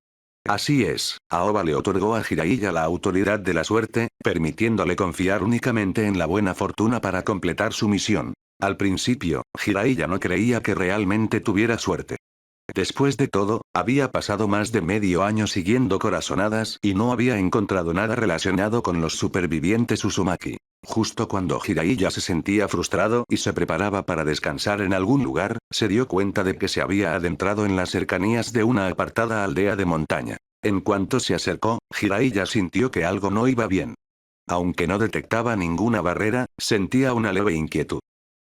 Así es, Aoba le otorgó a Jiraiya la autoridad de la suerte, permitiéndole confiar únicamente en la buena fortuna para completar su misión. Al principio, Jiraiya no creía que realmente tuviera suerte. Después de todo, había pasado más de medio año siguiendo corazonadas y no había encontrado nada relacionado con los supervivientes Uzumaki. Justo cuando Jiraiya se sentía frustrado y se preparaba para descansar en algún lugar, se dio cuenta de que se había adentrado en las cercanías de una apartada aldea de montaña. En cuanto se acercó, Jiraiya sintió que algo no iba bien. Aunque no detectaba ninguna barrera, sentía una leve inquietud.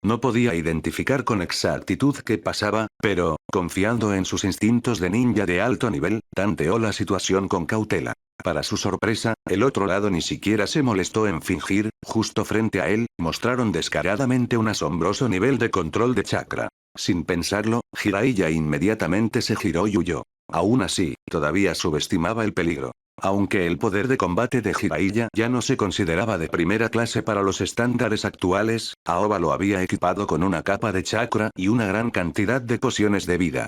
No podía identificar con exactitud qué pasaba, pero, confiando en sus instintos de ninja de alto nivel, tanteó la situación con cautela. Para su sorpresa, el otro lado ni siquiera se molestó en fingir. Justo frente a él, mostraron descaradamente un asombroso nivel de control de chakra. Sin pensarlo, Jiraiya inmediatamente se giró y huyó. Aún así, todavía subestimaba el peligro. Aunque el poder de combate de Jiraiya ya no se consideraba de primera clase para los estándares actuales, Aoba lo había equipado con una capa de chakra y una gran cantidad de pociones de vida.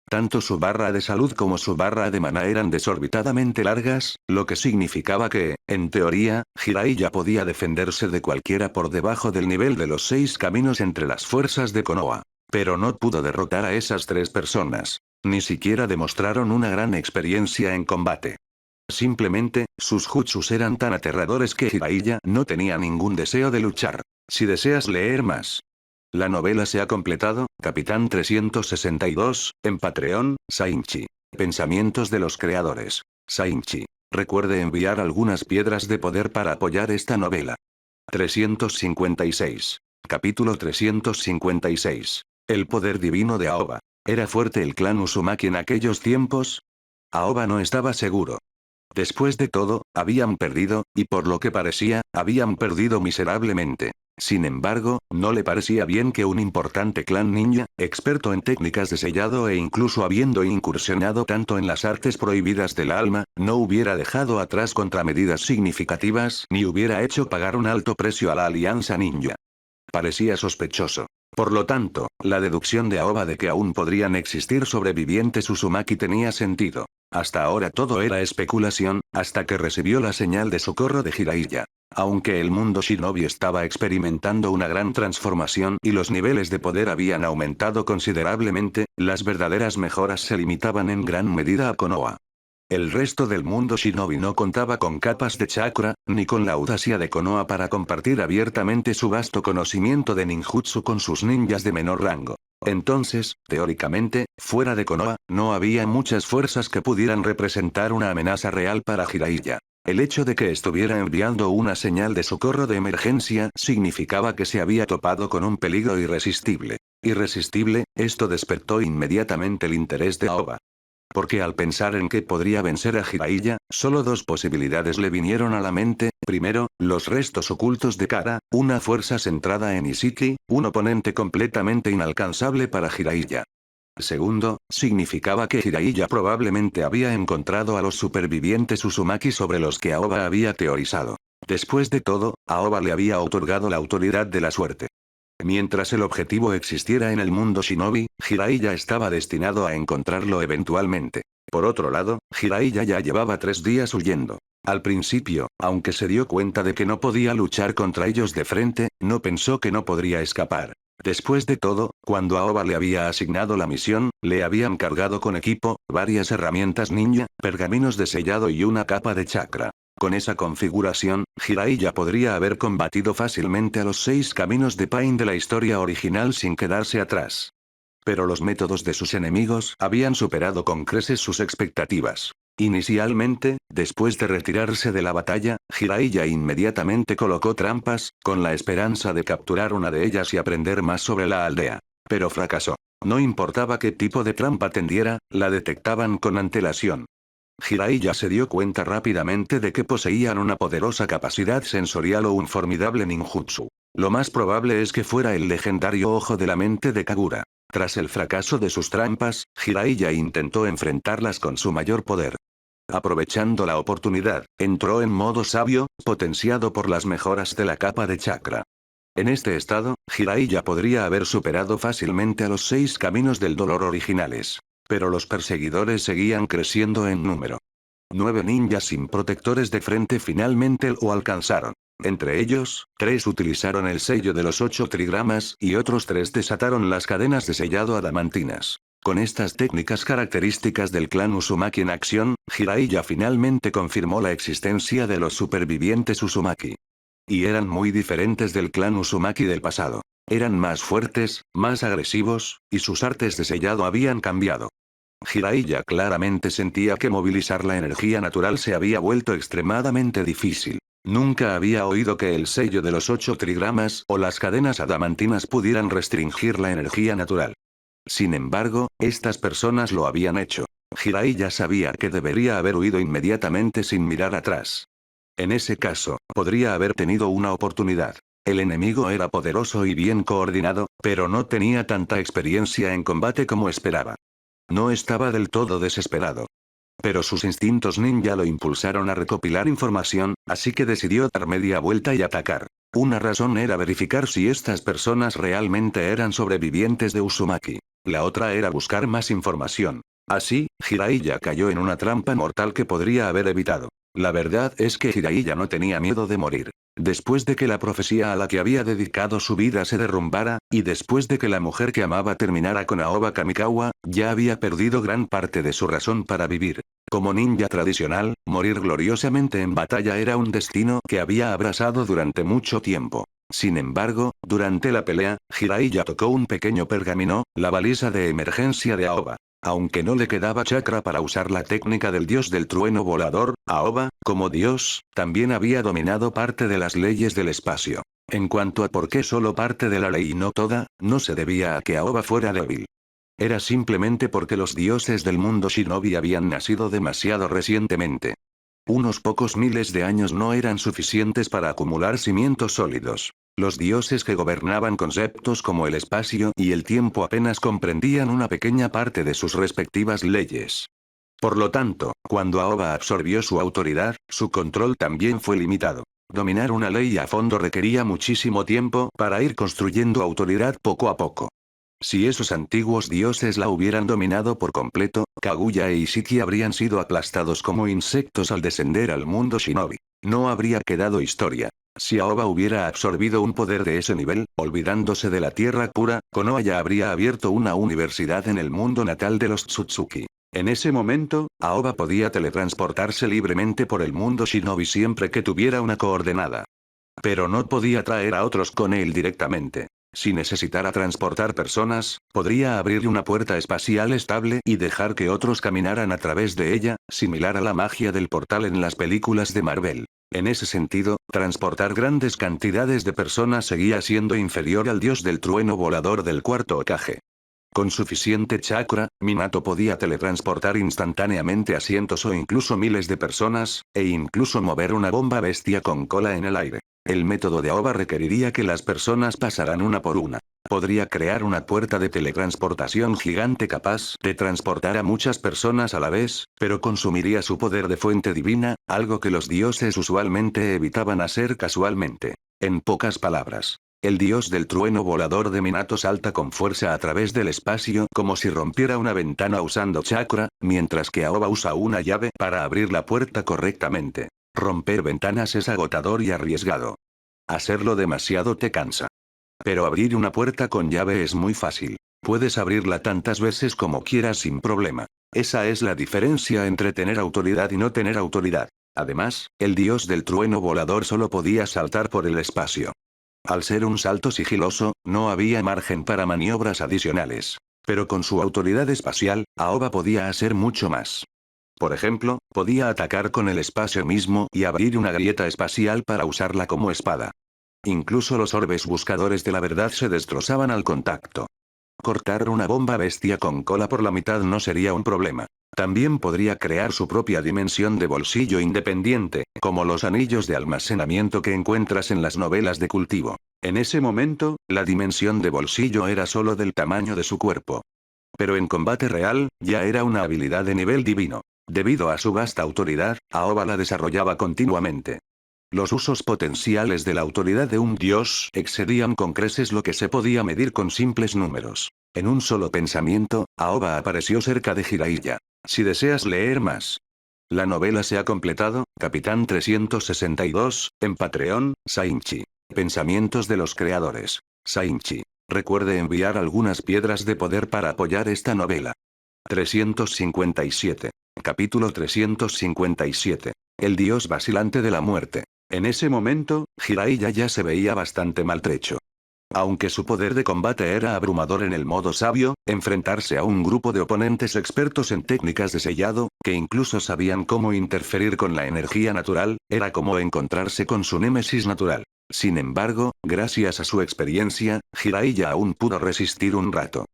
Tanto su barra de salud como su barra de maná eran desorbitadamente largas, lo que significaba que, en teoría, Jiraiya podía defenderse de cualquiera por debajo del nivel de los 6 caminos entre las fuerzas de Konoha. Pero no pudo derrotar a esas 3 personas. Ni siquiera demostraron una gran experiencia en combate. Simplemente, sus jutsus eran tan aterradores que Jiraiya no tenía ningún deseo de luchar. Si deseas leer más. La novela se ha completado, Capitán 362, en Patreon, Sainchi. Pensamientos de los creadores. Sainchi. Recuerde enviar algunas piedras de poder para apoyar esta novela. 356. Capítulo 356. El poder divino de Aoba. ¿Era fuerte el clan Uzumaki en aquellos tiempos? Aoba no estaba seguro. Después de todo, habían perdido, y por lo que parecía, habían perdido miserablemente. Sin embargo, no le parecía bien que un importante clan ninja, experto en técnicas de sellado e incluso habiendo incursionado tanto en las artes prohibidas del alma, no hubiera dejado atrás contramedidas significativas ni hubiera hecho pagar un alto precio a la alianza ninja. Parecía sospechoso. Por lo tanto, la deducción de Aoba de que aún podrían existir sobrevivientes Uzumaki tenía sentido. Hasta ahora todo era especulación, hasta que recibió la señal de socorro de Jiraiya. Aunque el mundo shinobi estaba experimentando una gran transformación y los niveles de poder habían aumentado considerablemente, las verdaderas mejoras se limitaban en gran medida a Konoha. El resto del mundo shinobi no contaba con capas de chakra, ni con la audacia de Konoha para compartir abiertamente su vasto conocimiento de ninjutsu con sus ninjas de menor rango. Entonces, teóricamente, fuera de Konoha, no había muchas fuerzas que pudieran representar una amenaza real para Jiraiya. El hecho de que estuviera enviando una señal de socorro de emergencia significaba que se había topado con un peligro irresistible. Irresistible, esto despertó inmediatamente el interés de Aoba. Porque al pensar en que podría vencer a Jiraiya, solo dos posibilidades le vinieron a la mente: primero, los restos ocultos de Kara, una fuerza centrada en Ishiki, un oponente completamente inalcanzable para Jiraiya. Segundo, significaba que Jiraiya probablemente había encontrado a los supervivientes Uzumaki sobre los que Aoba había teorizado. Después de todo, Aoba le había otorgado la autoridad de la suerte. Mientras el objetivo existiera en el mundo shinobi, Jiraiya estaba destinado a encontrarlo eventualmente. Por otro lado, Jiraiya ya llevaba 3 días huyendo. Al principio, aunque se dio cuenta de que no podía luchar contra ellos de frente, no pensó que no podría escapar. Después de todo, cuando Aoba le había asignado la misión, le habían cargado con equipo, varias herramientas ninja, pergaminos de sellado y una capa de chakra. Con esa configuración, Jiraiya podría haber combatido fácilmente a los 6 caminos de Pain de la historia original sin quedarse atrás. Pero los métodos de sus enemigos habían superado con creces sus expectativas. Inicialmente, después de retirarse de la batalla, Jiraiya inmediatamente colocó trampas, con la esperanza de capturar una de ellas y aprender más sobre la aldea. Pero fracasó. No importaba qué tipo de trampa tendiera, la detectaban con antelación. Jiraiya se dio cuenta rápidamente de que poseían una poderosa capacidad sensorial o un formidable ninjutsu. Lo más probable es que fuera el legendario ojo de la mente de Kagura. Tras el fracaso de sus trampas, Jiraiya intentó enfrentarlas con su mayor poder. Aprovechando la oportunidad, entró en modo sabio, potenciado por las mejoras de la capa de chakra. En este estado, Jiraiya podría haber superado fácilmente a los 6 caminos del dolor originales. Pero los perseguidores seguían creciendo en número. 9 ninjas sin protectores de frente finalmente lo alcanzaron. Entre ellos, 3 utilizaron el sello de los 8 trigramas y otros 3 desataron las cadenas de sellado adamantinas. Con estas técnicas características del clan Uzumaki en acción, Jiraiya finalmente confirmó la existencia de los supervivientes Uzumaki. Y eran muy diferentes del clan Uzumaki del pasado. Eran más fuertes, más agresivos, y sus artes de sellado habían cambiado. Jiraiya claramente sentía que movilizar la energía natural se había vuelto extremadamente difícil. Nunca había oído que el sello de los 8 trigramas o las cadenas adamantinas pudieran restringir la energía natural. Sin embargo, estas personas lo habían hecho. Jiraiya sabía que debería haber huido inmediatamente sin mirar atrás. En ese caso, podría haber tenido una oportunidad. El enemigo era poderoso y bien coordinado, pero no tenía tanta experiencia en combate como esperaba. No estaba del todo desesperado. Pero sus instintos ninja lo impulsaron a recopilar información, así que decidió dar media vuelta y atacar. Una razón era verificar si estas personas realmente eran sobrevivientes de Uzumaki. La otra era buscar más información. Así, Jiraiya cayó en una trampa mortal que podría haber evitado. La verdad es que Jiraiya no tenía miedo de morir. Después de que la profecía a la que había dedicado su vida se derrumbara, y después de que la mujer que amaba terminara con Aoba Kamikawa, ya había perdido gran parte de su razón para vivir. Como ninja tradicional, morir gloriosamente en batalla era un destino que había abrazado durante mucho tiempo. Sin embargo, durante la pelea, Jiraiya tocó un pequeño pergamino, la baliza de emergencia de Aoba. Aunque no le quedaba chakra para usar la técnica del dios del trueno volador, Aoba, como dios, también había dominado parte de las leyes del espacio. En cuanto a por qué solo parte de la ley y no toda, no se debía a que Aoba fuera débil. Era simplemente porque los dioses del mundo shinobi habían nacido demasiado recientemente. Unos pocos miles de años no eran suficientes para acumular cimientos sólidos. Los dioses que gobernaban conceptos como el espacio y el tiempo apenas comprendían una pequeña parte de sus respectivas leyes. Por lo tanto, cuando Aoba absorbió su autoridad, su control también fue limitado. Dominar una ley a fondo requería muchísimo tiempo para ir construyendo autoridad poco a poco. Si esos antiguos dioses la hubieran dominado por completo, Kaguya e Ishiki habrían sido aplastados como insectos al descender al mundo shinobi. No habría quedado historia. Si Aoba hubiera absorbido un poder de ese nivel, olvidándose de la tierra pura, Konoha ya habría abierto una universidad en el mundo natal de los Tsutsuki. En ese momento, Aoba podía teletransportarse libremente por el mundo shinobi siempre que tuviera una coordenada. Pero no podía traer a otros con él directamente. Si necesitara transportar personas, podría abrir una puerta espacial estable y dejar que otros caminaran a través de ella, similar a la magia del portal en las películas de Marvel. En ese sentido, transportar grandes cantidades de personas seguía siendo inferior al dios del trueno volador del cuarto Hokage. Con suficiente chakra, Minato podía teletransportar instantáneamente a cientos o incluso miles de personas, e incluso mover una bomba bestia con cola en el aire. El método de Aoba requeriría que las personas pasaran una por una. Podría crear una puerta de teletransportación gigante capaz de transportar a muchas personas a la vez, pero consumiría su poder de fuente divina, algo que los dioses usualmente evitaban hacer casualmente. En pocas palabras, el dios del trueno volador de Minato salta con fuerza a través del espacio como si rompiera una ventana usando chakra, mientras que Aoba usa una llave para abrir la puerta correctamente. Romper ventanas es agotador y arriesgado. Hacerlo demasiado te cansa. Pero abrir una puerta con llave es muy fácil. Puedes abrirla tantas veces como quieras sin problema. Esa es la diferencia entre tener autoridad y no tener autoridad. Además, el dios del trueno volador solo podía saltar por el espacio. Al ser un salto sigiloso, no había margen para maniobras adicionales. Pero con su autoridad espacial, Aoba podía hacer mucho más. Por ejemplo, podía atacar con el espacio mismo y abrir una grieta espacial para usarla como espada. Incluso los orbes buscadores de la verdad se destrozaban al contacto. Cortar una bomba bestia con cola por la mitad no sería un problema. También podría crear su propia dimensión de bolsillo independiente, como los anillos de almacenamiento que encuentras en las novelas de cultivo. En ese momento, la dimensión de bolsillo era solo del tamaño de su cuerpo. Pero en combate real, ya era una habilidad de nivel divino. Debido a su vasta autoridad, Aoba la desarrollaba continuamente. Los usos potenciales de la autoridad de un dios excedían con creces lo que se podía medir con simples números. En un solo pensamiento, Aoba apareció cerca de Jiraiya. Si deseas leer más. La novela se ha completado, Capitán 362, en Patreon, Sainchi. Pensamientos de los creadores. Sainchi. Recuerde enviar algunas piedras de poder para apoyar esta novela. 357. Capítulo 357. El dios vacilante de la muerte. En ese momento, Jiraiya ya se veía bastante maltrecho. Aunque su poder de combate era abrumador en el modo sabio, enfrentarse a un grupo de oponentes expertos en técnicas de sellado, que incluso sabían cómo interferir con la energía natural, era como encontrarse con su némesis natural. Sin embargo, gracias a su experiencia, Jiraiya aún pudo resistir un rato.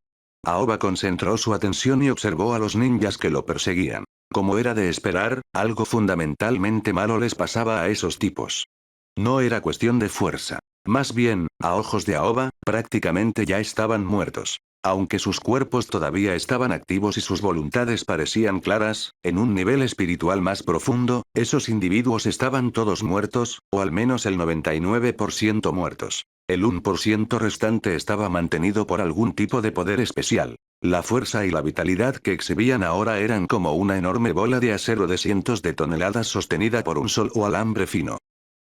Aoba concentró su atención y observó a los ninjas que lo perseguían. Como era de esperar, algo fundamentalmente malo les pasaba a esos tipos. No era cuestión de fuerza. Más bien, a ojos de Aoba, prácticamente ya estaban muertos. Aunque sus cuerpos todavía estaban activos y sus voluntades parecían claras, en un nivel espiritual más profundo, esos individuos estaban todos muertos, o al menos el 99% muertos. El 1% restante estaba mantenido por algún tipo de poder especial. La fuerza y la vitalidad que exhibían ahora eran como una enorme bola de acero de cientos de toneladas sostenida por un solo alambre fino.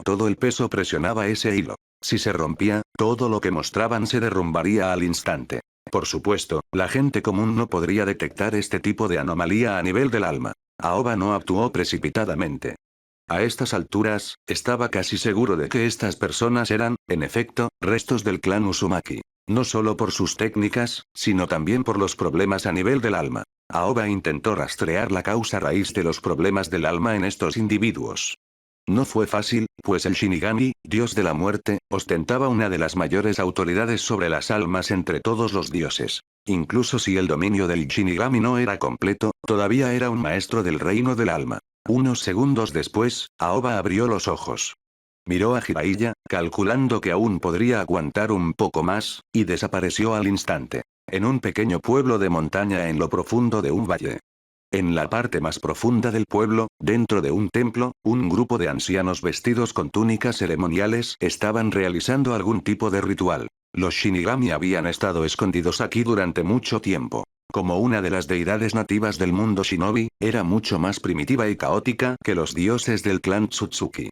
Todo el peso presionaba ese hilo. Si se rompía, todo lo que mostraban se derrumbaría al instante. Por supuesto, la gente común no podría detectar este tipo de anomalía a nivel del alma. Aoba no actuó precipitadamente. A estas alturas, estaba casi seguro de que estas personas eran, en efecto, restos del clan Uzumaki. No solo por sus técnicas, sino también por los problemas a nivel del alma. Aoba intentó rastrear la causa raíz de los problemas del alma en estos individuos. No fue fácil, pues el Shinigami, dios de la muerte, ostentaba una de las mayores autoridades sobre las almas entre todos los dioses. Incluso si el dominio del Shinigami no era completo, todavía era un maestro del reino del alma. Unos segundos después, Aoba abrió los ojos. Miró a Jiraiya, calculando que aún podría aguantar un poco más, y desapareció al instante. En un pequeño pueblo de montaña en lo profundo de un valle. En la parte más profunda del pueblo, dentro de un templo, un grupo de ancianos vestidos con túnicas ceremoniales estaban realizando algún tipo de ritual. Los Shinigami habían estado escondidos aquí durante mucho tiempo. Como una de las deidades nativas del mundo shinobi, era mucho más primitiva y caótica que los dioses del clan Tsutsuki.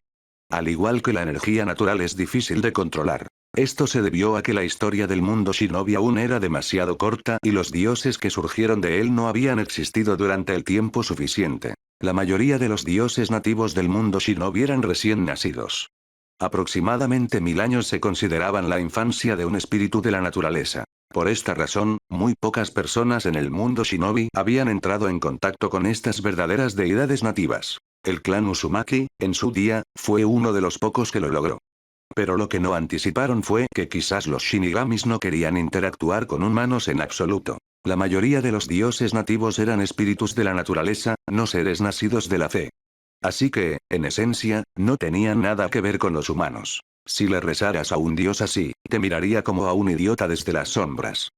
Al igual que la energía natural es difícil de controlar. Esto se debió a que la historia del mundo shinobi aún era demasiado corta y los dioses que surgieron de él no habían existido durante el tiempo suficiente. La mayoría de los dioses nativos del mundo shinobi eran recién nacidos. Aproximadamente 1000 años se consideraban la infancia de un espíritu de la naturaleza. Por esta razón, muy pocas personas en el mundo shinobi habían entrado en contacto con estas verdaderas deidades nativas. El clan Uzumaki, en su día, fue uno de los pocos que lo logró. Pero lo que no anticiparon fue que quizás los Shinigamis no querían interactuar con humanos en absoluto. La mayoría de los dioses nativos eran espíritus de la naturaleza, no seres nacidos de la fe. Así que, en esencia, no tenían nada que ver con los humanos. Si le rezaras a un dios así, te miraría como a un idiota desde las sombras.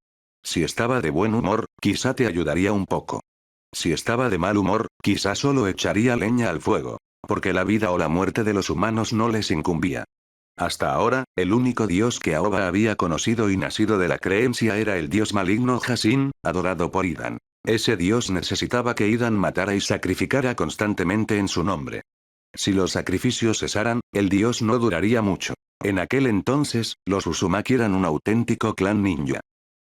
Si estaba de buen humor, quizá te ayudaría un poco. Si estaba de mal humor, quizá solo echaría leña al fuego. Porque la vida o la muerte de los humanos no les incumbía. Hasta ahora, el único dios que Aoba había conocido y nacido de la creencia era el dios maligno Hasin, adorado por Idan. Ese dios necesitaba que Idan matara y sacrificara constantemente en su nombre. Si los sacrificios cesaran, el dios no duraría mucho. En aquel entonces, los Uzumaki eran un auténtico clan ninja.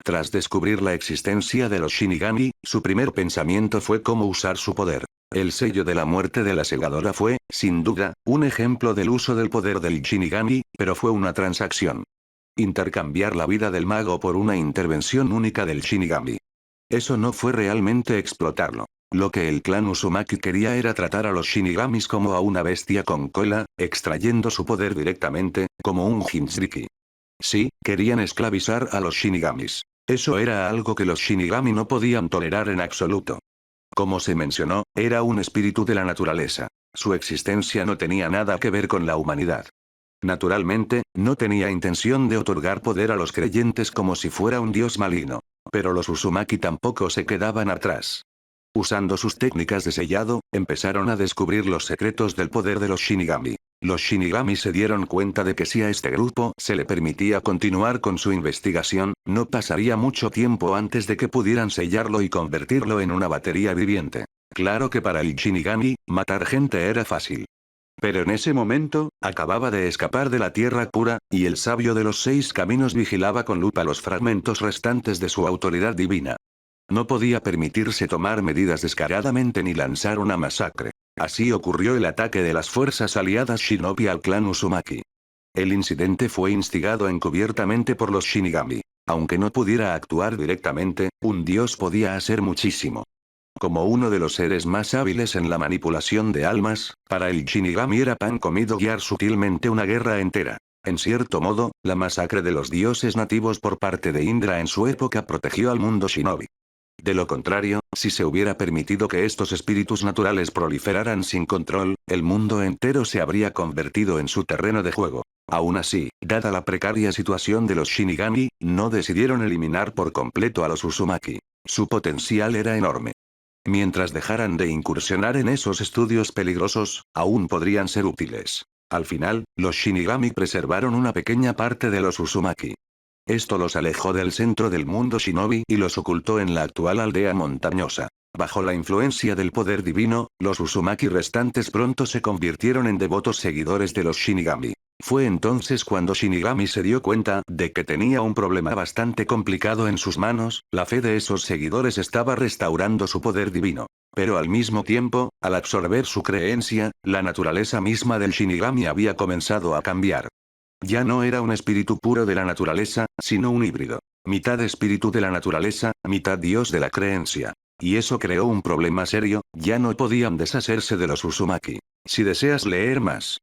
Tras descubrir la existencia de los Shinigami, su primer pensamiento fue cómo usar su poder. El sello de la muerte de la segadora fue, sin duda, un ejemplo del uso del poder del Shinigami, pero fue una transacción. Intercambiar la vida del mago por una intervención única del Shinigami. Eso no fue realmente explotarlo. Lo que el clan Uzumaki quería era tratar a los Shinigamis como a una bestia con cola, extrayendo su poder directamente, como un Jinchuriki. Sí, querían esclavizar a los Shinigamis. Eso era algo que los Shinigami no podían tolerar en absoluto. Como se mencionó, era un espíritu de la naturaleza. Su existencia no tenía nada que ver con la humanidad. Naturalmente, no tenía intención de otorgar poder a los creyentes como si fuera un dios maligno. Pero los Uzumaki tampoco se quedaban atrás. Usando sus técnicas de sellado, empezaron a descubrir los secretos del poder de los Shinigami. Los Shinigami se dieron cuenta de que si a este grupo se le permitía continuar con su investigación, no pasaría mucho tiempo antes de que pudieran sellarlo y convertirlo en una batería viviente. Claro que para el Shinigami, matar gente era fácil. Pero en ese momento, acababa de escapar de la tierra pura, y el sabio de los 6 caminos vigilaba con lupa los fragmentos restantes de su autoridad divina. No podía permitirse tomar medidas descaradamente ni lanzar una masacre. Así ocurrió el ataque de las fuerzas aliadas Shinobi al clan Uzumaki. El incidente fue instigado encubiertamente por los Shinigami. Aunque no pudiera actuar directamente, un dios podía hacer muchísimo. Como uno de los seres más hábiles en la manipulación de almas, para el Shinigami era pan comido guiar sutilmente una guerra entera. En cierto modo, la masacre de los dioses nativos por parte de Indra en su época protegió al mundo Shinobi. De lo contrario, si se hubiera permitido que estos espíritus naturales proliferaran sin control, el mundo entero se habría convertido en su terreno de juego. Aún así, dada la precaria situación de los Shinigami, no decidieron eliminar por completo a los Uzumaki. Su potencial era enorme. Mientras dejaran de incursionar en esos estudios peligrosos, aún podrían ser útiles. Al final, los Shinigami preservaron una pequeña parte de los Uzumaki. Esto los alejó del centro del mundo shinobi y los ocultó en la actual aldea montañosa. Bajo la influencia del poder divino, los Uzumaki restantes pronto se convirtieron en devotos seguidores de los Shinigami. Fue entonces cuando Shinigami se dio cuenta de que tenía un problema bastante complicado en sus manos. La fe de esos seguidores estaba restaurando su poder divino. Pero al mismo tiempo, al absorber su creencia, la naturaleza misma del Shinigami había comenzado a cambiar. Ya no era un espíritu puro de la naturaleza, sino un híbrido. Mitad espíritu de la naturaleza, mitad dios de la creencia. Y eso creó un problema serio, ya no podían deshacerse de los Uzumaki. Si deseas leer más.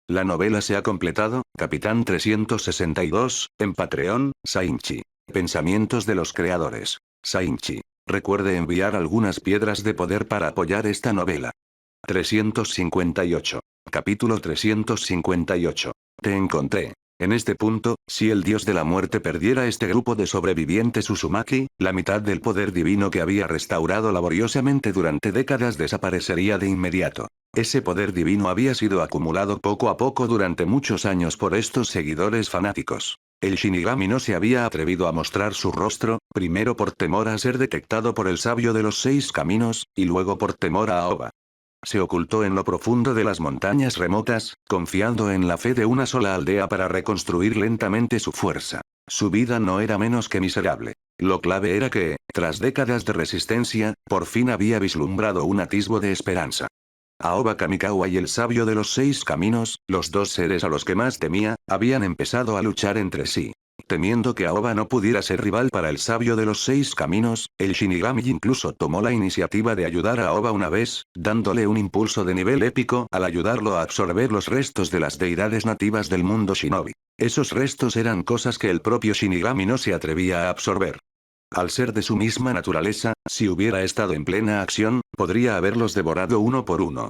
La novela se ha completado, Capitán 362, en Patreon, Sainchi. Pensamientos de los creadores. Sainchi. Recuerde enviar algunas piedras de poder para apoyar esta novela. 358. Capítulo 358. Te encontré. En este punto, si el dios de la muerte perdiera este grupo de sobrevivientes Uzumaki, la mitad del poder divino que había restaurado laboriosamente durante décadas desaparecería de inmediato. Ese poder divino había sido acumulado poco a poco durante muchos años por estos seguidores fanáticos. El Shinigami no se había atrevido a mostrar su rostro, primero por temor a ser detectado por el sabio de los 6 caminos, y luego por temor a Aoba. Se ocultó en lo profundo de las montañas remotas, confiando en la fe de una sola aldea para reconstruir lentamente su fuerza. Su vida no era menos que miserable. Lo clave era que, tras décadas de resistencia, por fin había vislumbrado un atisbo de esperanza. Aoba Kamikawa y el sabio de los 6 caminos, los dos seres a los que más temía, habían empezado a luchar entre sí. Temiendo que Aoba no pudiera ser rival para el sabio de los 6 caminos, el Shinigami incluso tomó la iniciativa de ayudar a Aoba una vez, dándole un impulso de nivel épico al ayudarlo a absorber los restos de las deidades nativas del mundo shinobi. Esos restos eran cosas que el propio Shinigami no se atrevía a absorber. Al ser de su misma naturaleza, si hubiera estado en plena acción, podría haberlos devorado uno por uno.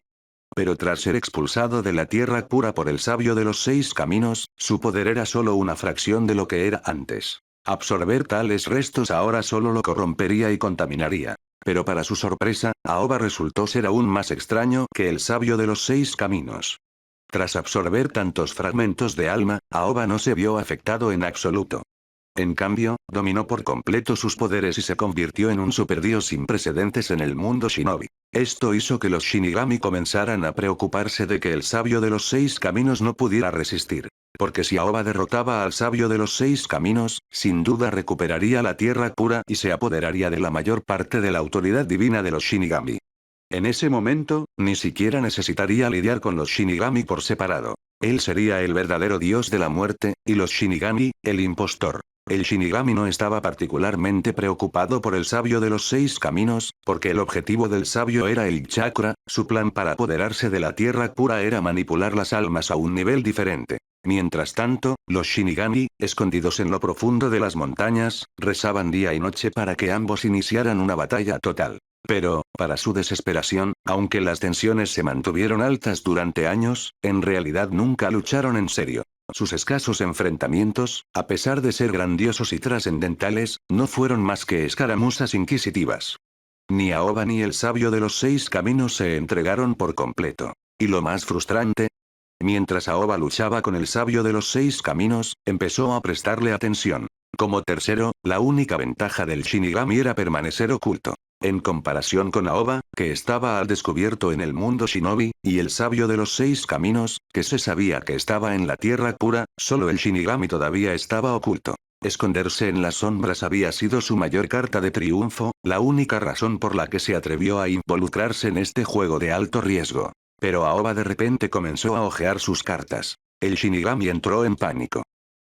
Pero tras ser expulsado de la tierra pura por el sabio de los 6 caminos, su poder era solo una fracción de lo que era antes. Absorber tales restos ahora solo lo corrompería y contaminaría. Pero para su sorpresa, Aoba resultó ser aún más extraño que el sabio de los 6 caminos. Tras absorber tantos fragmentos de alma, Aoba no se vio afectado en absoluto. En cambio, dominó por completo sus poderes y se convirtió en un superdios sin precedentes en el mundo shinobi. Esto hizo que los Shinigami comenzaran a preocuparse de que el sabio de los 6 caminos no pudiera resistir. Porque si Aoba derrotaba al sabio de los 6 caminos, sin duda recuperaría la tierra pura y se apoderaría de la mayor parte de la autoridad divina de los Shinigami. En ese momento, ni siquiera necesitaría lidiar con los Shinigami por separado. Él sería el verdadero dios de la muerte, y los Shinigami, el impostor. El Shinigami no estaba particularmente preocupado por el sabio de los 6 caminos, porque el objetivo del sabio era el chakra, su plan para apoderarse de la tierra pura era manipular las almas a un nivel diferente. Mientras tanto, los Shinigami, escondidos en lo profundo de las montañas, rezaban día y noche para que ambos iniciaran una batalla total. Pero, para su desesperación, aunque las tensiones se mantuvieron altas durante años, en realidad nunca lucharon en serio. Sus escasos enfrentamientos, a pesar de ser grandiosos y trascendentales, no fueron más que escaramuzas inquisitivas. Ni Aoba ni el sabio de los 6 caminos se entregaron por completo. Y lo más frustrante, mientras Aoba luchaba con el sabio de los 6 caminos, empezó a prestarle atención. Como tercero, la única ventaja del Shinigami era permanecer oculto. En comparación con Aoba, que estaba al descubierto en el mundo shinobi, y el sabio de los 6 caminos, que se sabía que estaba en la tierra pura, solo el Shinigami todavía estaba oculto. Esconderse en las sombras había sido su mayor carta de triunfo, la única razón por la que se atrevió a involucrarse en este juego de alto riesgo. Pero Aoba de repente comenzó a hojear sus cartas. El Shinigami entró en pánico.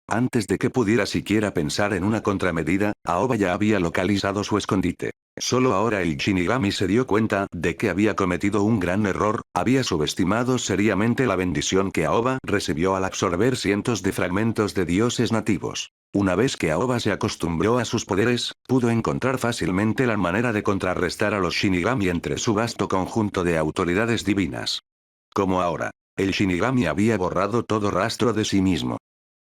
Antes de que pudiera siquiera pensar en una contramedida, Aoba ya había localizado su escondite. Solo ahora el Shinigami se dio cuenta de que había cometido un gran error, había subestimado seriamente la bendición que Aoba recibió al absorber cientos de fragmentos de dioses nativos. Una vez que Aoba se acostumbró a sus poderes, pudo encontrar fácilmente la manera de contrarrestar a los Shinigami entre su vasto conjunto de autoridades divinas. Como ahora, el Shinigami había borrado todo rastro de sí mismo.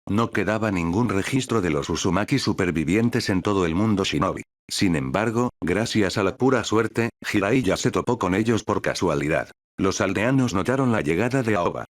No quedaba ningún registro de los Uzumaki supervivientes en todo el mundo shinobi. Sin embargo, gracias a la pura suerte, Jiraiya se topó con ellos por casualidad. Los aldeanos notaron la llegada de Aoba.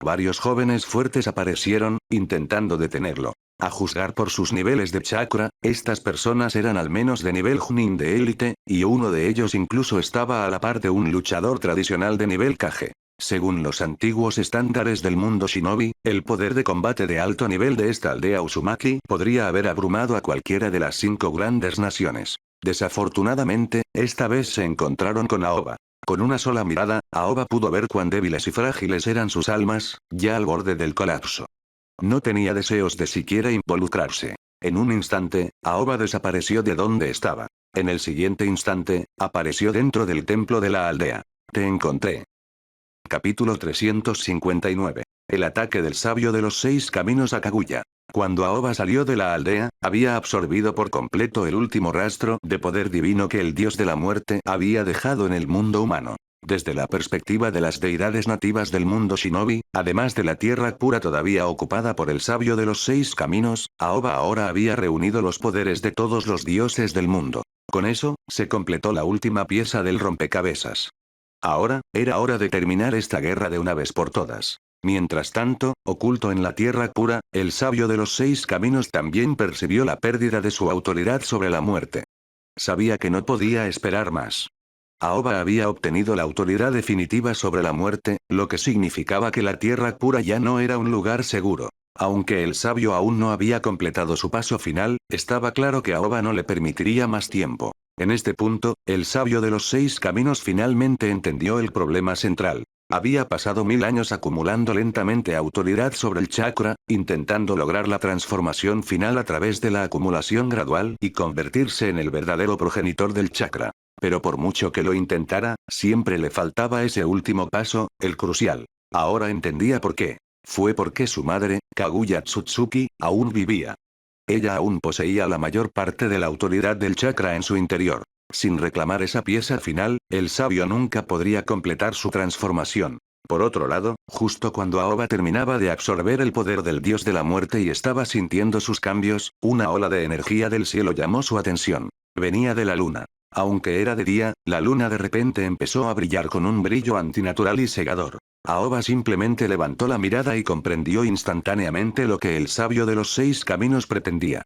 Varios jóvenes fuertes aparecieron, intentando detenerlo. A juzgar por sus niveles de chakra, estas personas eran al menos de nivel Chunin de élite, y uno de ellos incluso estaba a la par de un luchador tradicional de nivel Kage. Según los antiguos estándares del mundo shinobi, el poder de combate de alto nivel de esta aldea Uzumaki podría haber abrumado a cualquiera de las 5 grandes naciones. Desafortunadamente, esta vez se encontraron con Aoba. Con una sola mirada, Aoba pudo ver cuán débiles y frágiles eran sus almas, ya al borde del colapso. No tenía deseos de siquiera involucrarse. En un instante, Aoba desapareció de donde estaba. En el siguiente instante, apareció dentro del templo de la aldea. Te encontré. Capítulo 359. El ataque del sabio de los 6 caminos a Kaguya. Cuando Aoba salió de la aldea, había absorbido por completo el último rastro de poder divino que el dios de la muerte había dejado en el mundo humano. Desde la perspectiva de las deidades nativas del mundo shinobi, además de la tierra pura todavía ocupada por el sabio de los 6 caminos, Aoba ahora había reunido los poderes de todos los dioses del mundo. Con eso, se completó la última pieza del rompecabezas. Ahora, era hora de terminar esta guerra de una vez por todas. Mientras tanto, oculto en la tierra pura, el sabio de los 6 caminos también percibió la pérdida de su autoridad sobre la muerte. Sabía que no podía esperar más. Aoba había obtenido la autoridad definitiva sobre la muerte, lo que significaba que la tierra pura ya no era un lugar seguro. Aunque el sabio aún no había completado su paso final, estaba claro que Aoba no le permitiría más tiempo. En este punto, el sabio de los 6 caminos finalmente entendió el problema central. Había pasado 1000 años acumulando lentamente autoridad sobre el chakra, intentando lograr la transformación final a través de la acumulación gradual y convertirse en el verdadero progenitor del chakra. Pero por mucho que lo intentara, siempre le faltaba ese último paso, el crucial. Ahora entendía por qué. Fue porque su madre, Kaguya Tsutsuki, aún vivía. Ella aún poseía la mayor parte de la autoridad del chakra en su interior. Sin reclamar esa pieza final, el sabio nunca podría completar su transformación. Por otro lado, justo cuando Aoba terminaba de absorber el poder del dios de la muerte y estaba sintiendo sus cambios, una ola de energía del cielo llamó su atención. Venía de la luna. Aunque era de día, la luna de repente empezó a brillar con un brillo antinatural y cegador. Aoba simplemente levantó la mirada y comprendió instantáneamente lo que el sabio de los 6 caminos pretendía.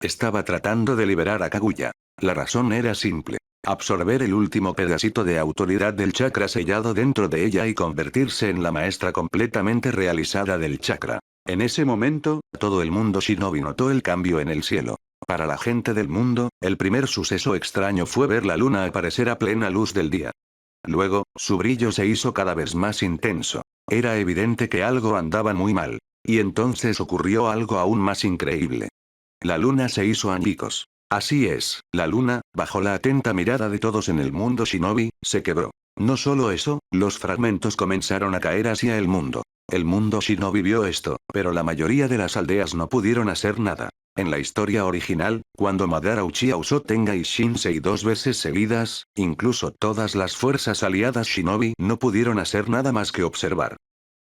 Estaba tratando de liberar a Kaguya. La razón era simple. Absorber el último pedacito de autoridad del chakra sellado dentro de ella y convertirse en la maestra completamente realizada del chakra. En ese momento, todo el mundo shinobi notó el cambio en el cielo. Para la gente del mundo, el primer suceso extraño fue ver la luna aparecer a plena luz del día. Luego, su brillo se hizo cada vez más intenso. Era evidente que algo andaba muy mal. Y entonces ocurrió algo aún más increíble. La luna se hizo añicos. Así es, la luna, bajo la atenta mirada de todos en el mundo shinobi, se quebró. No solo eso, los fragmentos comenzaron a caer hacia el mundo. El mundo shinobi vio esto, pero la mayoría de las aldeas no pudieron hacer nada. En la historia original, cuando Madara Uchiha usó Tengai Shinsei 2 veces seguidas, incluso todas las fuerzas aliadas shinobi no pudieron hacer nada más que observar.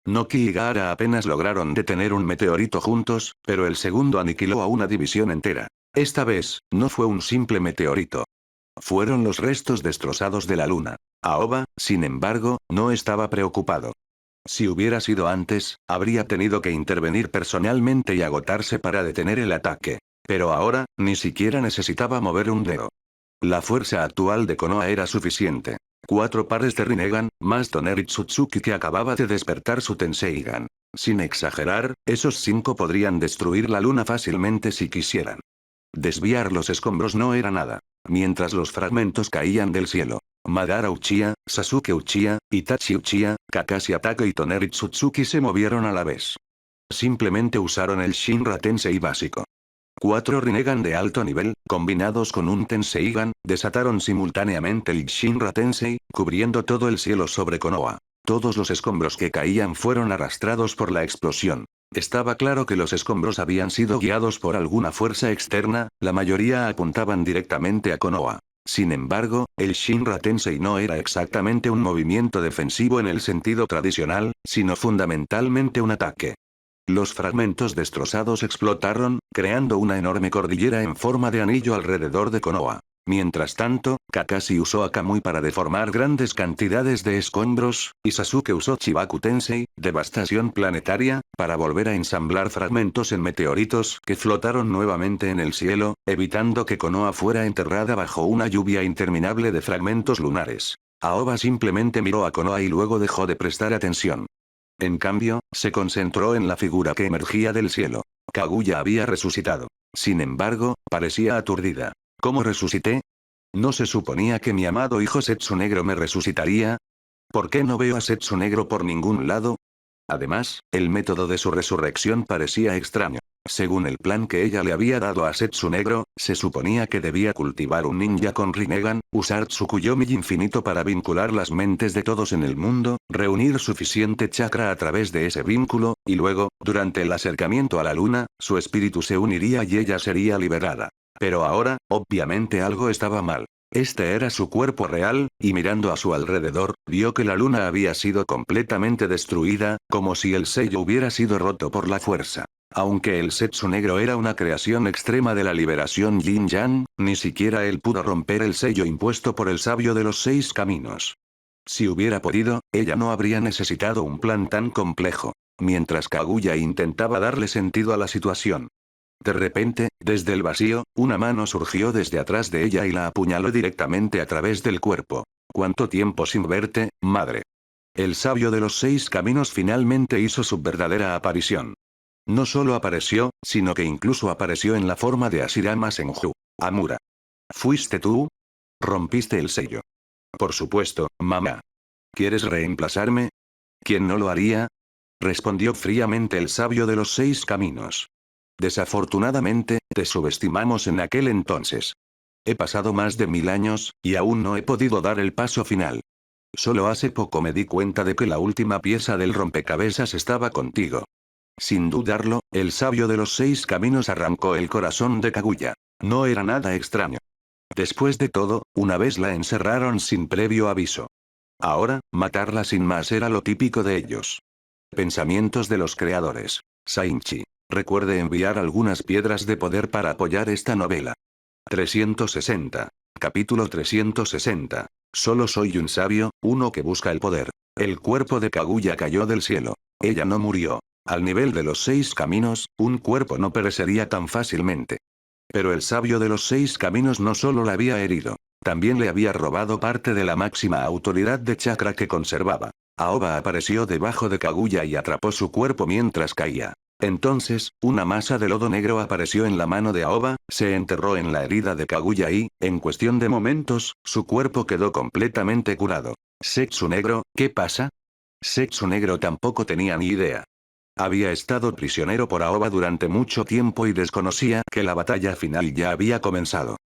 Noki y Gaara apenas lograron detener un meteorito juntos, pero el segundo aniquiló a una división entera. Esta vez, no fue un simple meteorito. Fueron los restos destrozados de la luna. Aoba, sin embargo, no estaba preocupado. Si hubiera sido antes, habría tenido que intervenir personalmente y agotarse para detener el ataque. Pero ahora, ni siquiera necesitaba mover un dedo. La fuerza actual de Konoha era suficiente. 4 pares de Rinnegan, más Toneri Tsutsuki que acababa de despertar su Tenseigan. Sin exagerar, esos 5 podrían destruir la luna fácilmente si quisieran. Desviar los escombros no era nada. Mientras los fragmentos caían del cielo, Madara Uchiha, Sasuke Uchiha, Itachi Uchiha, Kakashi Atake y Toneri Tsutsuki se movieron a la vez. Simplemente usaron el Shinra Tensei básico. 4 Rinnegan de alto nivel, combinados con un Tenseigan, desataron simultáneamente el Shinra Tensei, cubriendo todo el cielo sobre Konoha. Todos los escombros que caían fueron arrastrados por la explosión. Estaba claro que los escombros habían sido guiados por alguna fuerza externa, la mayoría apuntaban directamente a Konoha. Sin embargo, el Shinra Tensei no era exactamente un movimiento defensivo en el sentido tradicional, sino fundamentalmente un ataque. Los fragmentos destrozados explotaron, creando una enorme cordillera en forma de anillo alrededor de Konoha. Mientras tanto, Kakashi usó a Kamui para deformar grandes cantidades de escombros, y Sasuke usó Chibaku Tensei, devastación planetaria, para volver a ensamblar fragmentos en meteoritos que flotaron nuevamente en el cielo, evitando que Konoha fuera enterrada bajo una lluvia interminable de fragmentos lunares. Aoba simplemente miró a Konoha y luego dejó de prestar atención. En cambio, se concentró en la figura que emergía del cielo. Kaguya había resucitado. Sin embargo, parecía aturdida. ¿Cómo resucité? ¿No se suponía que mi amado hijo Setsu Negro me resucitaría? ¿Por qué no veo a Setsu Negro por ningún lado? Además, el método de su resurrección parecía extraño. Según el plan que ella le había dado a Setsu Negro, se suponía que debía cultivar un ninja con Rinnegan, usar Tsukuyomi infinito para vincular las mentes de todos en el mundo, reunir suficiente chakra a través de ese vínculo, y luego, durante el acercamiento a la luna, su espíritu se uniría y ella sería liberada. Pero ahora, obviamente algo estaba mal. Este era su cuerpo real, y mirando a su alrededor, vio que la luna había sido completamente destruida, como si el sello hubiera sido roto por la fuerza. Aunque el Setsu Negro era una creación extrema de la liberación Yin-Yang, ni siquiera él pudo romper el sello impuesto por el sabio de los 6 caminos. Si hubiera podido, ella no habría necesitado un plan tan complejo. Mientras Kaguya intentaba darle sentido a la situación. De repente, desde el vacío, una mano surgió desde atrás de ella y la apuñaló directamente a través del cuerpo. ¿Cuánto tiempo sin verte, madre? El sabio de los 6 caminos finalmente hizo su verdadera aparición. No solo apareció, sino que incluso apareció en la forma de Hashirama Senju. Amura. ¿Fuiste tú? Rompiste el sello. Por supuesto, mamá. ¿Quieres reemplazarme? ¿Quién no lo haría? Respondió fríamente el sabio de los 6 caminos. Desafortunadamente, te subestimamos en aquel entonces. He pasado más de 1000 años, y aún no he podido dar el paso final. Solo hace poco me di cuenta de que la última pieza del rompecabezas estaba contigo. Sin dudarlo, el sabio de los 6 caminos arrancó el corazón de Kaguya. No era nada extraño. Después de todo, una vez la encerraron sin previo aviso. Ahora, matarla sin más era lo típico de ellos. Pensamientos de los creadores. Sainchi. Recuerde enviar algunas piedras de poder para apoyar esta novela. 360. Capítulo 360. Solo soy un sabio, uno que busca el poder. El cuerpo de Kaguya cayó del cielo. Ella no murió. Al nivel de los 6 caminos, un cuerpo no perecería tan fácilmente. Pero el sabio de los 6 caminos no solo la había herido, también le había robado parte de la máxima autoridad de chakra que conservaba. Aoba apareció debajo de Kaguya y atrapó su cuerpo mientras caía. Entonces, una masa de lodo negro apareció en la mano de Aoba, se enterró en la herida de Kaguya y, en cuestión de momentos, su cuerpo quedó completamente curado. Setsu Negro, ¿qué pasa? Setsu Negro tampoco tenía ni idea. Había estado prisionero por Aoba durante mucho tiempo y desconocía que la batalla final ya había comenzado.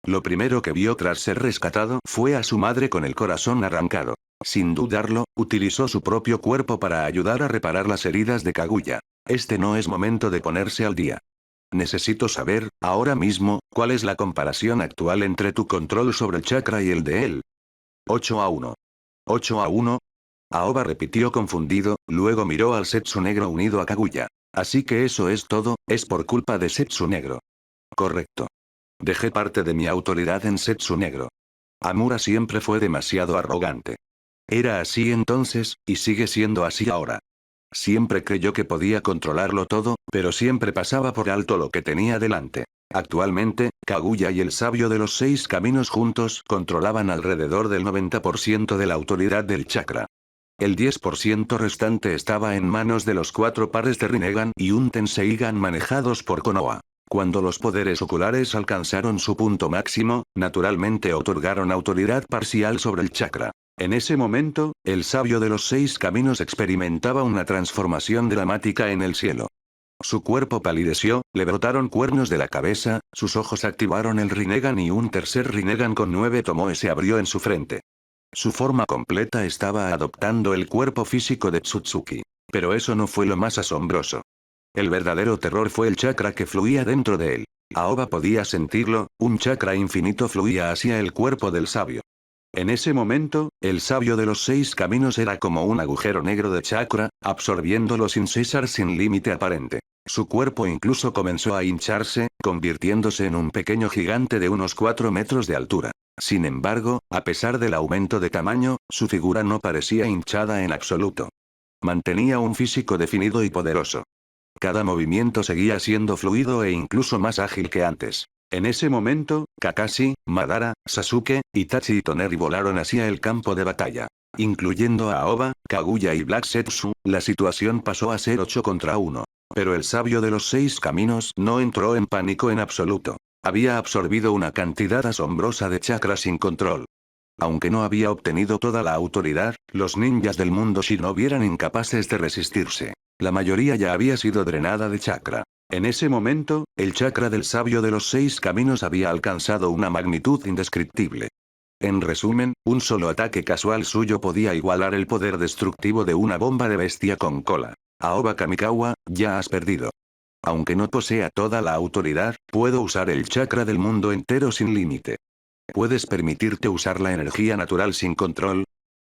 Lo primero que vio tras ser rescatado fue a su madre con el corazón arrancado. Sin dudarlo, utilizó su propio cuerpo para ayudar a reparar las heridas de Kaguya. Este no es momento de ponerse al día. Necesito saber, ahora mismo, cuál es la comparación actual entre tu control sobre el chakra y el de él. 8-1. 8-1. Aoba repitió confundido, luego miró al Setsu Negro unido a Kaguya. Así que eso es todo, es por culpa de Setsu Negro. Correcto. Dejé parte de mi autoridad en Setsu Negro. Amura siempre fue demasiado arrogante. Era así entonces, y sigue siendo así ahora. Siempre creyó que podía controlarlo todo, pero siempre pasaba por alto lo que tenía delante. Actualmente, Kaguya y el sabio de los 6 caminos juntos controlaban alrededor del 90% de la autoridad del chakra. El 10% restante estaba en manos de los 4 pares de Rinnegan y un Tenseigan manejados por Konoha. Cuando los poderes oculares alcanzaron su punto máximo, naturalmente otorgaron autoridad parcial sobre el chakra. En ese momento, el sabio de los 6 caminos experimentaba una transformación dramática en el cielo. Su cuerpo palideció, le brotaron cuernos de la cabeza, sus ojos activaron el Rinnegan y un tercer Rinnegan con 9 tomoe se abrió en su frente. Su forma completa estaba adoptando el cuerpo físico de Tsutsuki. Pero eso no fue lo más asombroso. El verdadero terror fue el chakra que fluía dentro de él. Aoba podía sentirlo, un chakra infinito fluía hacia el cuerpo del sabio. En ese momento, el sabio de los 6 caminos era como un agujero negro de chakra, absorbiéndolo sin cesar sin límite aparente. Su cuerpo incluso comenzó a hincharse, convirtiéndose en un pequeño gigante de unos 4 metros de altura. Sin embargo, a pesar del aumento de tamaño, su figura no parecía hinchada en absoluto. Mantenía un físico definido y poderoso. Cada movimiento seguía siendo fluido e incluso más ágil que antes. En ese momento, Kakashi, Madara, Sasuke, Itachi y Toneri volaron hacia el campo de batalla. Incluyendo a Aoba, Kaguya y Black Setsu, la situación pasó a ser 8 contra 1. Pero el sabio de los 6 caminos no entró en pánico en absoluto. Había absorbido una cantidad asombrosa de chakra sin control. Aunque no había obtenido toda la autoridad, los ninjas del mundo shinobi eran incapaces de resistirse. La mayoría ya había sido drenada de chakra. En ese momento, el chakra del sabio de los 6 caminos había alcanzado una magnitud indescriptible. En resumen, un solo ataque casual suyo podía igualar el poder destructivo de una bomba de bestia con cola. Aoba Kamikawa, ya has perdido. Aunque no posea toda la autoridad, puedo usar el chakra del mundo entero sin límite. ¿Puedes permitirte usar la energía natural sin control?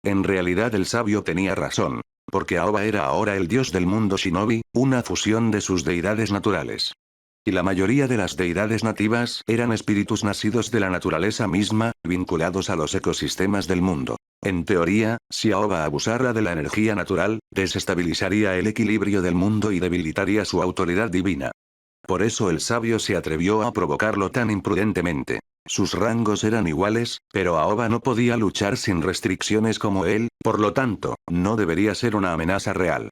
En realidad el sabio tenía razón. Porque Aoba era ahora el dios del mundo shinobi, una fusión de sus deidades naturales. Y la mayoría de las deidades nativas eran espíritus nacidos de la naturaleza misma, vinculados a los ecosistemas del mundo. En teoría, si Aoba abusara de la energía natural, desestabilizaría el equilibrio del mundo y debilitaría su autoridad divina. Por eso el sabio se atrevió a provocarlo tan imprudentemente. Sus rangos eran iguales, pero Aoba no podía luchar sin restricciones como él, por lo tanto, no debería ser una amenaza real.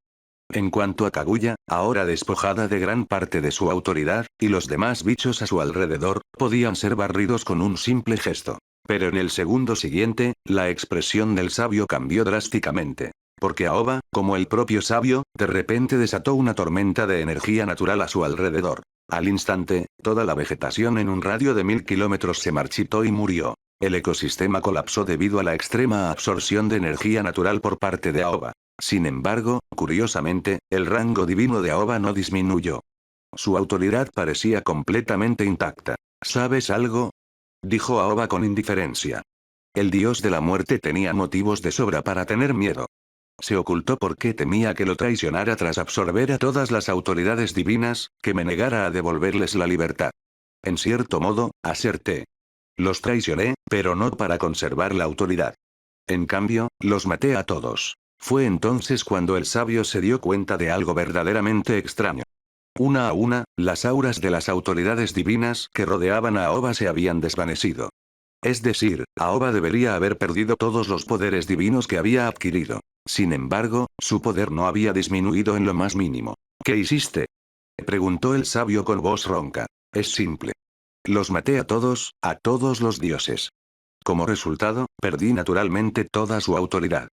En cuanto a Kaguya, ahora despojada de gran parte de su autoridad, y los demás bichos a su alrededor, podían ser barridos con un simple gesto. Pero en el segundo siguiente, la expresión del sabio cambió drásticamente. Porque Aoba, como el propio sabio, de repente desató una tormenta de energía natural a su alrededor. Al instante, toda la vegetación en un radio de 1000 kilómetros se marchitó y murió. El ecosistema colapsó debido a la extrema absorción de energía natural por parte de Aoba. Sin embargo, curiosamente, el rango divino de Aoba no disminuyó. Su autoridad parecía completamente intacta. ¿Sabes algo?, dijo Aoba con indiferencia. El dios de la muerte tenía motivos de sobra para tener miedo. Se ocultó porque temía que lo traicionara tras absorber a todas las autoridades divinas, que me negara a devolverles la libertad. En cierto modo, acerté. Los traicioné, pero no para conservar la autoridad. En cambio, los maté a todos. Fue entonces cuando el sabio se dio cuenta de algo verdaderamente extraño. Una a una, las auras de las autoridades divinas que rodeaban a Aoba se habían desvanecido. Es decir, Aoba debería haber perdido todos los poderes divinos que había adquirido. Sin embargo, su poder no había disminuido en lo más mínimo. ¿Qué hiciste?, preguntó el sabio con voz ronca. Es simple. Los maté a todos los dioses. Como resultado, perdí naturalmente toda su autoridad.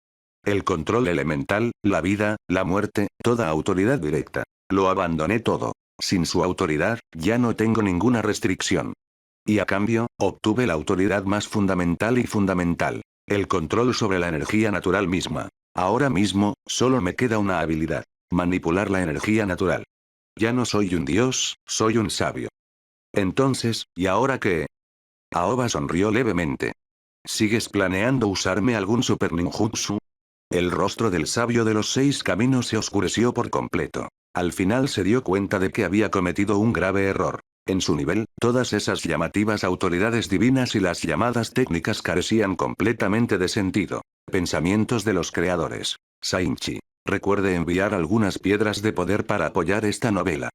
El control elemental, la vida, la muerte, toda autoridad directa. Lo abandoné todo. Sin su autoridad, ya no tengo ninguna restricción. Y a cambio, obtuve la autoridad más fundamental y fundamental. El control sobre la energía natural misma. Ahora mismo, solo me queda una habilidad. Manipular la energía natural. Ya no soy un dios, soy un sabio. Entonces, ¿y ahora qué? Aoba sonrió levemente. ¿Sigues planeando usarme algún super ninjutsu? El rostro del sabio de los 6 caminos se oscureció por completo. Al final se dio cuenta de que había cometido un grave error. En su nivel, todas esas llamativas autoridades divinas y las llamadas técnicas carecían completamente de sentido. Pensamientos de los creadores. Sainchi. Recuerde enviar algunas piedras de poder para apoyar esta novela.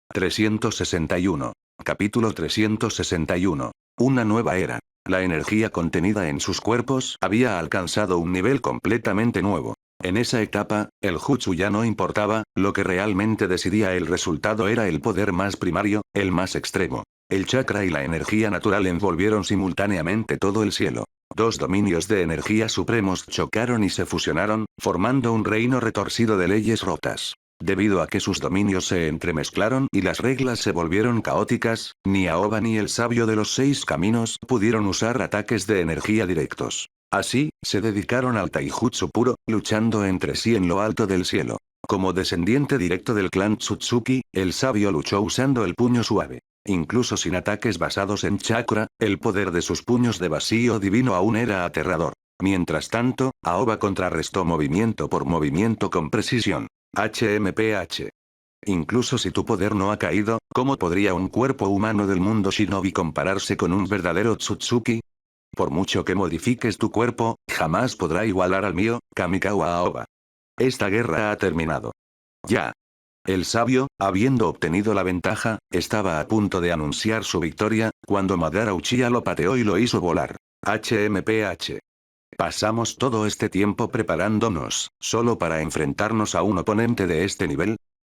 361. Capítulo 361. Una nueva era. La energía contenida en sus cuerpos había alcanzado un nivel completamente nuevo. En esa etapa, el jutsu ya no importaba, lo que realmente decidía el resultado era el poder más primario, el más extremo. El chakra y la energía natural envolvieron simultáneamente todo el cielo. Dos dominios de energía supremos chocaron y se fusionaron, formando un reino retorcido de leyes rotas. Debido a que sus dominios se entremezclaron y las reglas se volvieron caóticas, ni Aoba ni el sabio de los 6 caminos pudieron usar ataques de energía directos. Así, se dedicaron al taijutsu puro, luchando entre sí en lo alto del cielo. Como descendiente directo del clan Tsutsuki, el sabio luchó usando el puño suave. Incluso sin ataques basados en chakra, el poder de sus puños de vacío divino aún era aterrador. Mientras tanto, Aoba contrarrestó movimiento por movimiento con precisión. HMPH. Incluso si tu poder no ha caído, ¿cómo podría un cuerpo humano del mundo shinobi compararse con un verdadero Tsutsuki? Por mucho que modifiques tu cuerpo, jamás podrá igualar al mío, Kamikawa Aoba. Esta guerra ha terminado. Ya. El sabio, habiendo obtenido la ventaja, estaba a punto de anunciar su victoria, cuando Madara Uchiha lo pateó y lo hizo volar. HMPH. ¿Pasamos todo este tiempo preparándonos, solo para enfrentarnos a un oponente de este nivel?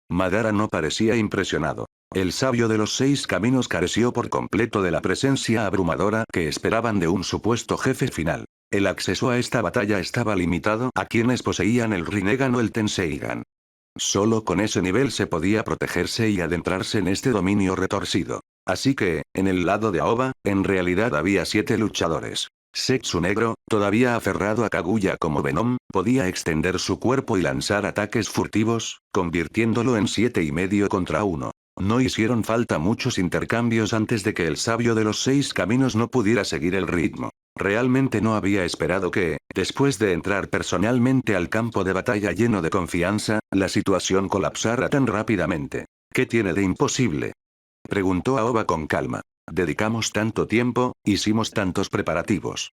Madara no parecía impresionado. El sabio de los 6 caminos careció por completo de la presencia abrumadora que esperaban de un supuesto jefe final. El acceso a esta batalla estaba limitado a quienes poseían el Rinnegan o el Tenseigan. Solo con ese nivel se podía protegerse y adentrarse en este dominio retorcido. Así que, en el lado de Aoba, en realidad había 7 luchadores. Zetsu Negro, todavía aferrado a Kaguya como Venom, podía extender su cuerpo y lanzar ataques furtivos, convirtiéndolo en 7,5 contra 1. No hicieron falta muchos intercambios antes de que el sabio de los 6 caminos no pudiera seguir el ritmo. Realmente no había esperado que, después de entrar personalmente al campo de batalla lleno de confianza, la situación colapsara tan rápidamente. ¿Qué tiene de imposible? Preguntó Aoba con calma. Dedicamos tanto tiempo, hicimos tantos preparativos.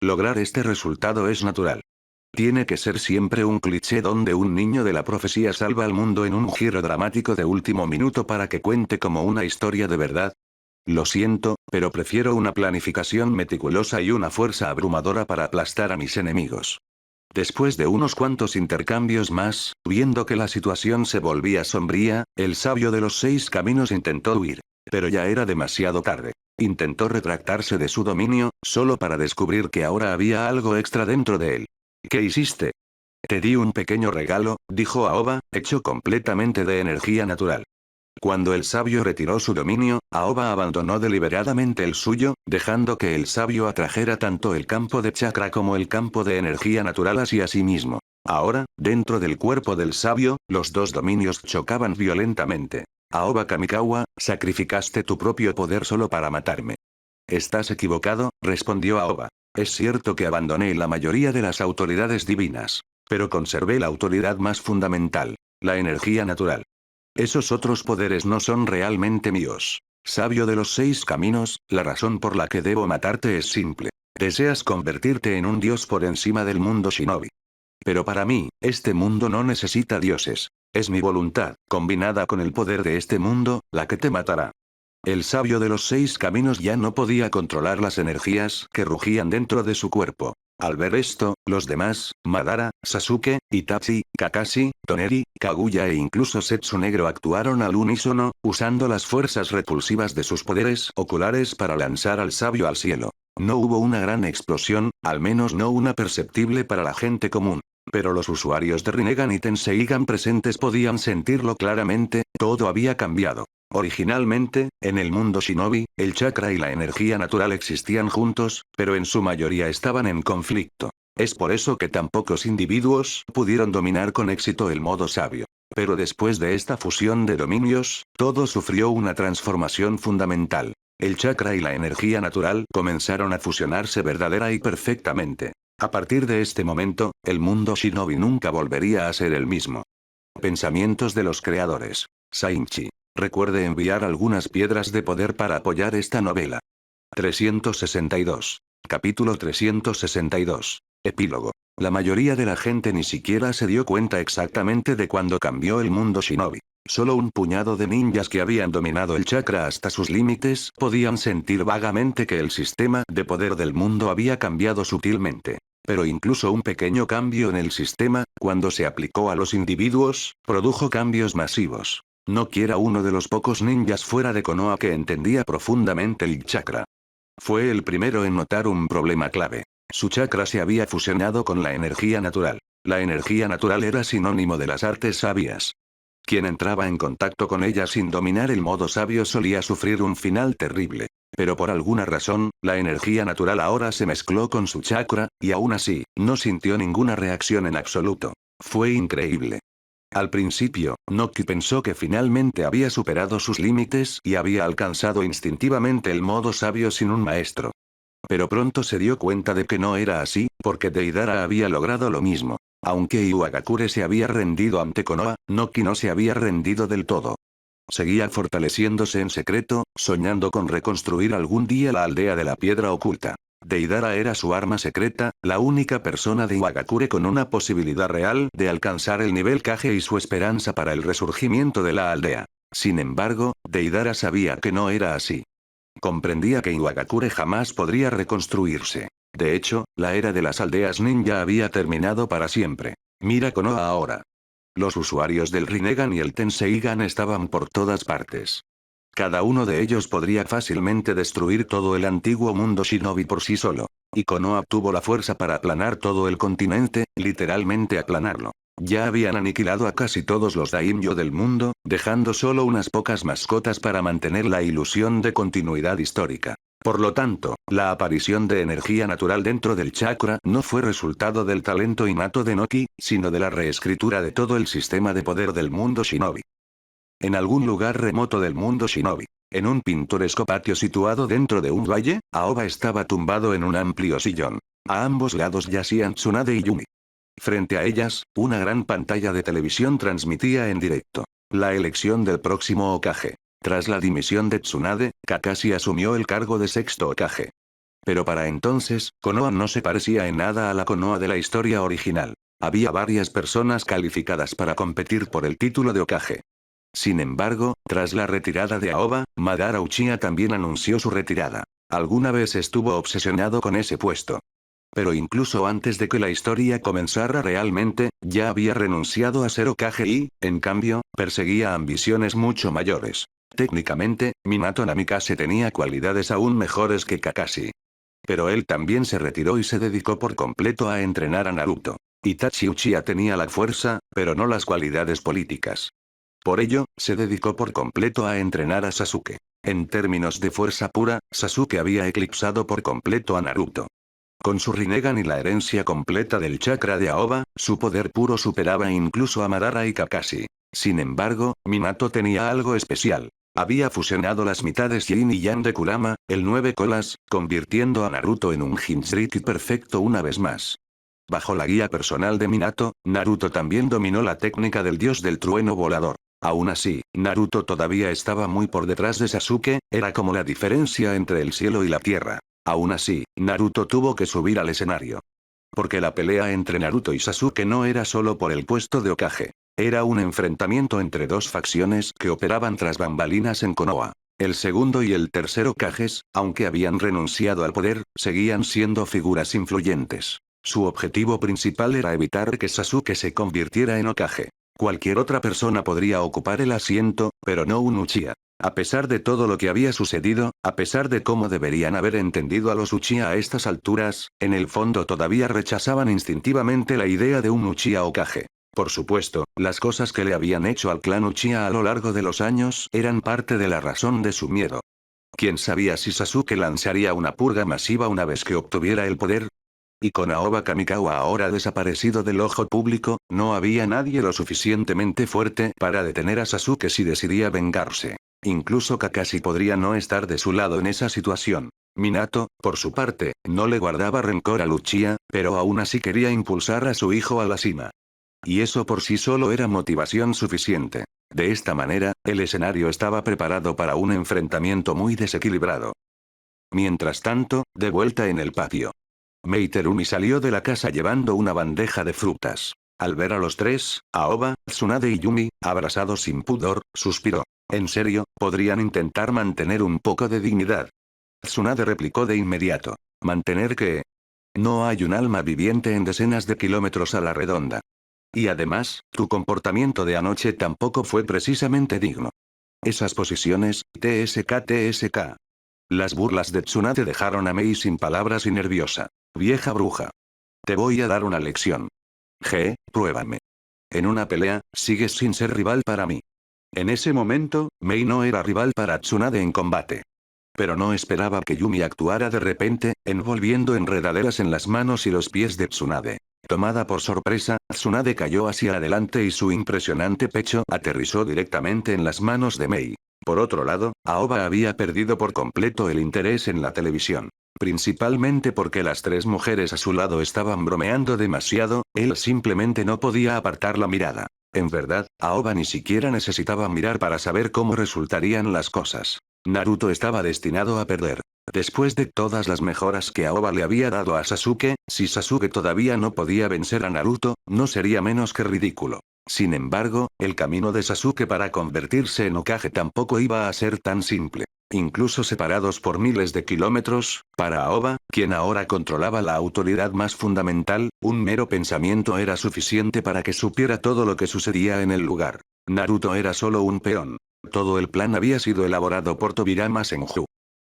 Lograr este resultado es natural. Tiene que ser siempre un cliché donde un niño de la profecía salva al mundo en un giro dramático de último minuto para que cuente como una historia de verdad. Lo siento, pero prefiero una planificación meticulosa y una fuerza abrumadora para aplastar a mis enemigos. Después de unos cuantos intercambios más, viendo que la situación se volvía sombría, el sabio de los 6 caminos intentó huir. Pero ya era demasiado tarde. Intentó retractarse de su dominio, solo para descubrir que ahora había algo extra dentro de él. ¿Qué hiciste? Te di un pequeño regalo, dijo Aoba, hecho completamente de energía natural. Cuando el sabio retiró su dominio, Aoba abandonó deliberadamente el suyo, dejando que el sabio atrajera tanto el campo de chakra como el campo de energía natural hacia sí mismo. Ahora, dentro del cuerpo del sabio, los dos dominios chocaban violentamente. Aoba Kamikawa, sacrificaste tu propio poder solo para matarme. Estás equivocado, respondió Aoba. Es cierto que abandoné la mayoría de las autoridades divinas. Pero conservé la autoridad más fundamental, la energía natural. Esos otros poderes no son realmente míos. Sabio de los 6 caminos, la razón por la que debo matarte es simple. Deseas convertirte en un dios por encima del mundo shinobi. Pero para mí, este mundo no necesita dioses. Es mi voluntad, combinada con el poder de este mundo, la que te matará. El sabio de los 6 caminos ya no podía controlar las energías que rugían dentro de su cuerpo. Al ver esto, los demás, Madara, Sasuke, Itachi, Kakashi, Toneri, Kaguya e incluso Zetsu Negro actuaron al unísono, usando las fuerzas repulsivas de sus poderes oculares para lanzar al sabio al cielo. No hubo una gran explosión, al menos no una perceptible para la gente común. Pero los usuarios de Rinnegan y Tenseigan presentes podían sentirlo claramente, todo había cambiado. Originalmente, en el mundo shinobi, el chakra y la energía natural existían juntos, pero en su mayoría estaban en conflicto. Es por eso que tan pocos individuos pudieron dominar con éxito el modo sabio. Pero después de esta fusión de dominios, todo sufrió una transformación fundamental. El chakra y la energía natural comenzaron a fusionarse verdadera y perfectamente. A partir de este momento, el mundo shinobi nunca volvería a ser el mismo. Pensamientos de los creadores. Sainchi. Recuerde enviar algunas piedras de poder para apoyar esta novela. 362. Capítulo 362. Epílogo. La mayoría de la gente ni siquiera se dio cuenta exactamente de cuándo cambió el mundo shinobi. Solo un puñado de ninjas que habían dominado el chakra hasta sus límites podían sentir vagamente que el sistema de poder del mundo había cambiado sutilmente. Pero incluso un pequeño cambio en el sistema, cuando se aplicó a los individuos, produjo cambios masivos. No quiera uno de los pocos ninjas fuera de Konoha que entendía profundamente el chakra. Fue el primero en notar un problema clave. Su chakra se había fusionado con la energía natural. La energía natural era sinónimo de las artes sabias. Quien entraba en contacto con ella sin dominar el modo sabio solía sufrir un final terrible. Pero por alguna razón, la energía natural ahora se mezcló con su chakra, y aún así, no sintió ninguna reacción en absoluto. Fue increíble. Al principio, Noki pensó que finalmente había superado sus límites y había alcanzado instintivamente el modo sabio sin un maestro. Pero pronto se dio cuenta de que no era así, porque Deidara había logrado lo mismo. Aunque Iwagakure se había rendido ante Konoha, Noki no se había rendido del todo. Seguía fortaleciéndose en secreto, soñando con reconstruir algún día la aldea de la piedra oculta. Deidara era su arma secreta, la única persona de Iwagakure con una posibilidad real de alcanzar el nivel Kage y su esperanza para el resurgimiento de la aldea. Sin embargo, Deidara sabía que no era así. Comprendía que Iwagakure jamás podría reconstruirse. De hecho, la era de las aldeas ninja había terminado para siempre. Mira Konoha ahora. Los usuarios del Rinnegan y el Tenseigan estaban por todas partes. Cada uno de ellos podría fácilmente destruir todo el antiguo mundo shinobi por sí solo. Y Konoha tuvo la fuerza para aplanar todo el continente, literalmente aplanarlo. Ya habían aniquilado a casi todos los daimyo del mundo, dejando solo unas pocas mascotas para mantener la ilusión de continuidad histórica. Por lo tanto, la aparición de energía natural dentro del chakra no fue resultado del talento innato de Noki, sino de la reescritura de todo el sistema de poder del mundo shinobi. En algún lugar remoto del mundo shinobi, en un pintoresco patio situado dentro de un valle, Aoba estaba tumbado en un amplio sillón. A ambos lados yacían Tsunade y Yumi. Frente a ellas, una gran pantalla de televisión transmitía en directo la elección del próximo Hokage. Tras la dimisión de Tsunade, Kakashi asumió el cargo de sexto Hokage. Pero para entonces, Konoha no se parecía en nada a la Konoha de la historia original. Había varias personas calificadas para competir por el título de Hokage. Sin embargo, tras la retirada de Aoba, Madara Uchiha también anunció su retirada. Alguna vez estuvo obsesionado con ese puesto. Pero incluso antes de que la historia comenzara realmente, ya había renunciado a ser Hokage y, en cambio, perseguía ambiciones mucho mayores. Técnicamente, Minato Namikaze tenía cualidades aún mejores que Kakashi. Pero él también se retiró y se dedicó por completo a entrenar a Naruto. Itachi Uchiha tenía la fuerza, pero no las cualidades políticas. Por ello, se dedicó por completo a entrenar a Sasuke. En términos de fuerza pura, Sasuke había eclipsado por completo a Naruto. Con su Rinnegan y la herencia completa del chakra de Aoba, su poder puro superaba incluso a Madara y Kakashi. Sin embargo, Minato tenía algo especial. Había fusionado las mitades Yin y Yang de Kurama, el 9 colas, convirtiendo a Naruto en un Jinchuriki perfecto una vez más. Bajo la guía personal de Minato, Naruto también dominó la técnica del dios del trueno volador. Aún así, Naruto todavía estaba muy por detrás de Sasuke, era como la diferencia entre el cielo y la tierra. Aún así, Naruto tuvo que subir al escenario. Porque la pelea entre Naruto y Sasuke no era solo por el puesto de Hokage. Era un enfrentamiento entre dos facciones que operaban tras bambalinas en Konoha. El segundo y el tercer Hokages, aunque habían renunciado al poder, seguían siendo figuras influyentes. Su objetivo principal era evitar que Sasuke se convirtiera en Hokage. Cualquier otra persona podría ocupar el asiento, pero no un Uchiha. A pesar de todo lo que había sucedido, a pesar de cómo deberían haber entendido a los Uchiha a estas alturas, en el fondo todavía rechazaban instintivamente la idea de un Uchiha Hokage. Por supuesto, las cosas que le habían hecho al clan Uchiha a lo largo de los años eran parte de la razón de su miedo. ¿Quién sabía si Sasuke lanzaría una purga masiva una vez que obtuviera el poder? Y con Aoba Kamikawa ahora desaparecido del ojo público, no había nadie lo suficientemente fuerte para detener a Sasuke si decidía vengarse. Incluso Kakashi podría no estar de su lado en esa situación. Minato, por su parte, no le guardaba rencor a Uchiha, pero aún así quería impulsar a su hijo a la cima. Y eso por sí solo era motivación suficiente. De esta manera, el escenario estaba preparado para un enfrentamiento muy desequilibrado. Mientras tanto, de vuelta en el patio. Meiterumi salió de la casa llevando una bandeja de frutas. Al ver a los tres, Aoba, Tsunade y Yumi, abrazados sin pudor, suspiró. En serio, podrían intentar mantener un poco de dignidad. Tsunade replicó de inmediato. ¿Mantener qué? No hay un alma viviente en decenas de kilómetros a la redonda. Y además, tu comportamiento de anoche tampoco fue precisamente digno. Esas posiciones, TSK. Las burlas de Tsunade dejaron a Mei sin palabras y nerviosa. Vieja bruja. Te voy a dar una lección. Pruébame. En una pelea, sigues sin ser rival para mí. En ese momento, Mei no era rival para Tsunade en combate. Pero no esperaba que Yumi actuara de repente, envolviendo enredaderas en las manos y los pies de Tsunade. Tomada por sorpresa, Tsunade cayó hacia adelante y su impresionante pecho aterrizó directamente en las manos de Mei. Por otro lado, Aoba había perdido por completo el interés en la televisión. Principalmente porque las tres mujeres a su lado estaban bromeando demasiado, él simplemente no podía apartar la mirada. En verdad, Aoba ni siquiera necesitaba mirar para saber cómo resultarían las cosas. Naruto estaba destinado a perder. Después de todas las mejoras que Aoba le había dado a Sasuke, si Sasuke todavía no podía vencer a Naruto, no sería menos que ridículo. Sin embargo, el camino de Sasuke para convertirse en Hokage tampoco iba a ser tan simple. Incluso separados por miles de kilómetros, para Aoba, quien ahora controlaba la autoridad más fundamental, un mero pensamiento era suficiente para que supiera todo lo que sucedía en el lugar. Naruto era solo un peón. Todo el plan había sido elaborado por Tobirama Senju.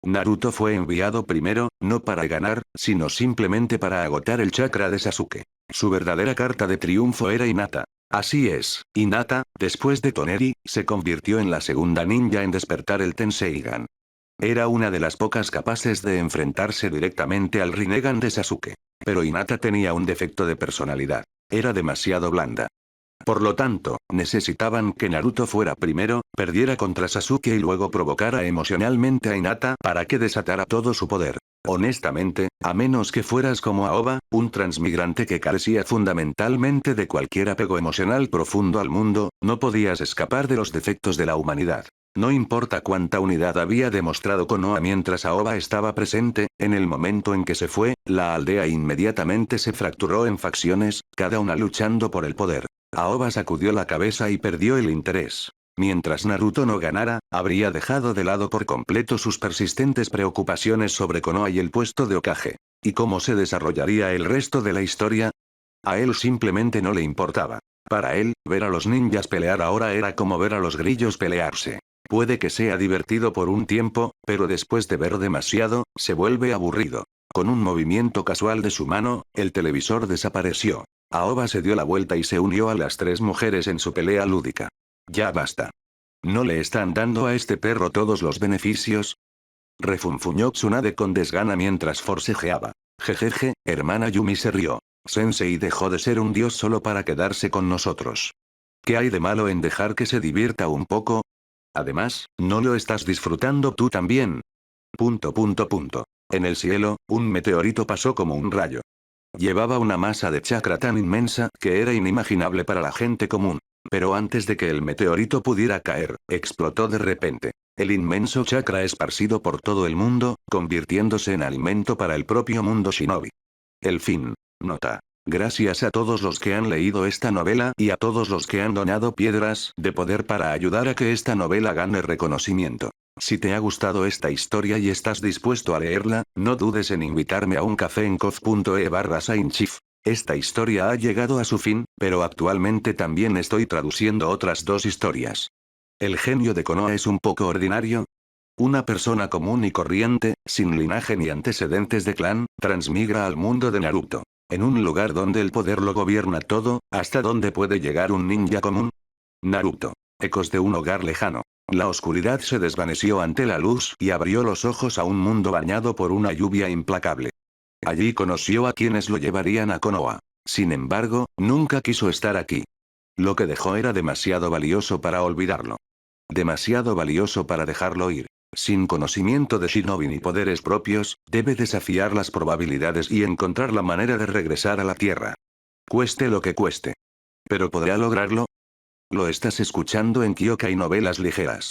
Naruto fue enviado primero, no para ganar, sino simplemente para agotar el chakra de Sasuke. Su verdadera carta de triunfo era Hinata. Así es, Hinata, después de Toneri, se convirtió en la segunda ninja en despertar el Tenseigan. Era una de las pocas capaces de enfrentarse directamente al Rinnegan de Sasuke. Pero Hinata tenía un defecto de personalidad. Era demasiado blanda. Por lo tanto, necesitaban que Naruto fuera primero, perdiera contra Sasuke y luego provocara emocionalmente a Hinata para que desatara todo su poder. Honestamente, a menos que fueras como Aoba, un transmigrante que carecía fundamentalmente de cualquier apego emocional profundo al mundo, no podías escapar de los defectos de la humanidad. No importa cuánta unidad había demostrado Konoha mientras Aoba estaba presente, en el momento en que se fue, la aldea inmediatamente se fracturó en facciones, cada una luchando por el poder. Aoba sacudió la cabeza y perdió el interés. Mientras Naruto no ganara, habría dejado de lado por completo sus persistentes preocupaciones sobre Konoha y el puesto de Hokage. ¿Y cómo se desarrollaría el resto de la historia? A él simplemente no le importaba. Para él, ver a los ninjas pelear ahora era como ver a los grillos pelearse. Puede que sea divertido por un tiempo, pero después de ver demasiado, se vuelve aburrido. Con un movimiento casual de su mano, el televisor desapareció. Aoba se dio la vuelta y se unió a las tres mujeres en su pelea lúdica. Ya basta. ¿No le están dando a este perro todos los beneficios? Refunfuñó Tsunade con desgana mientras forcejeaba. Jejeje, hermana Yumi se rió. Sensei dejó de ser un dios solo para quedarse con nosotros. ¿Qué hay de malo en dejar que se divierta un poco? Además, ¿no lo estás disfrutando tú también? Punto punto punto. En el cielo, un meteorito pasó como un rayo. Llevaba una masa de chakra tan inmensa que era inimaginable para la gente común. Pero antes de que el meteorito pudiera caer, explotó de repente. El inmenso chakra esparcido por todo el mundo, convirtiéndose en alimento para el propio mundo shinobi. El fin. Nota. Gracias a todos los que han leído esta novela y a todos los que han donado piedras de poder para ayudar a que esta novela gane reconocimiento. Si te ha gustado esta historia y estás dispuesto a leerla, no dudes en invitarme a un café en kof.e/sainchief. Esta historia ha llegado a su fin, pero actualmente también estoy traduciendo otras dos historias. El genio de Konoha es un poco ordinario. Una persona común y corriente, sin linaje ni antecedentes de clan, transmigra al mundo de Naruto. En un lugar donde el poder lo gobierna todo, ¿hasta dónde puede llegar un ninja común? Naruto. Ecos de un hogar lejano. La oscuridad se desvaneció ante la luz y abrió los ojos a un mundo bañado por una lluvia implacable. Allí conoció a quienes lo llevarían a Konoha. Sin embargo, nunca quiso estar aquí. Lo que dejó era demasiado valioso para olvidarlo. Demasiado valioso para dejarlo ir. Sin conocimiento de Shinobi ni poderes propios, debe desafiar las probabilidades y encontrar la manera de regresar a la Tierra. Cueste lo que cueste. ¿Pero podrá lograrlo? Lo estás escuchando en Kyokai Novelas Ligeras.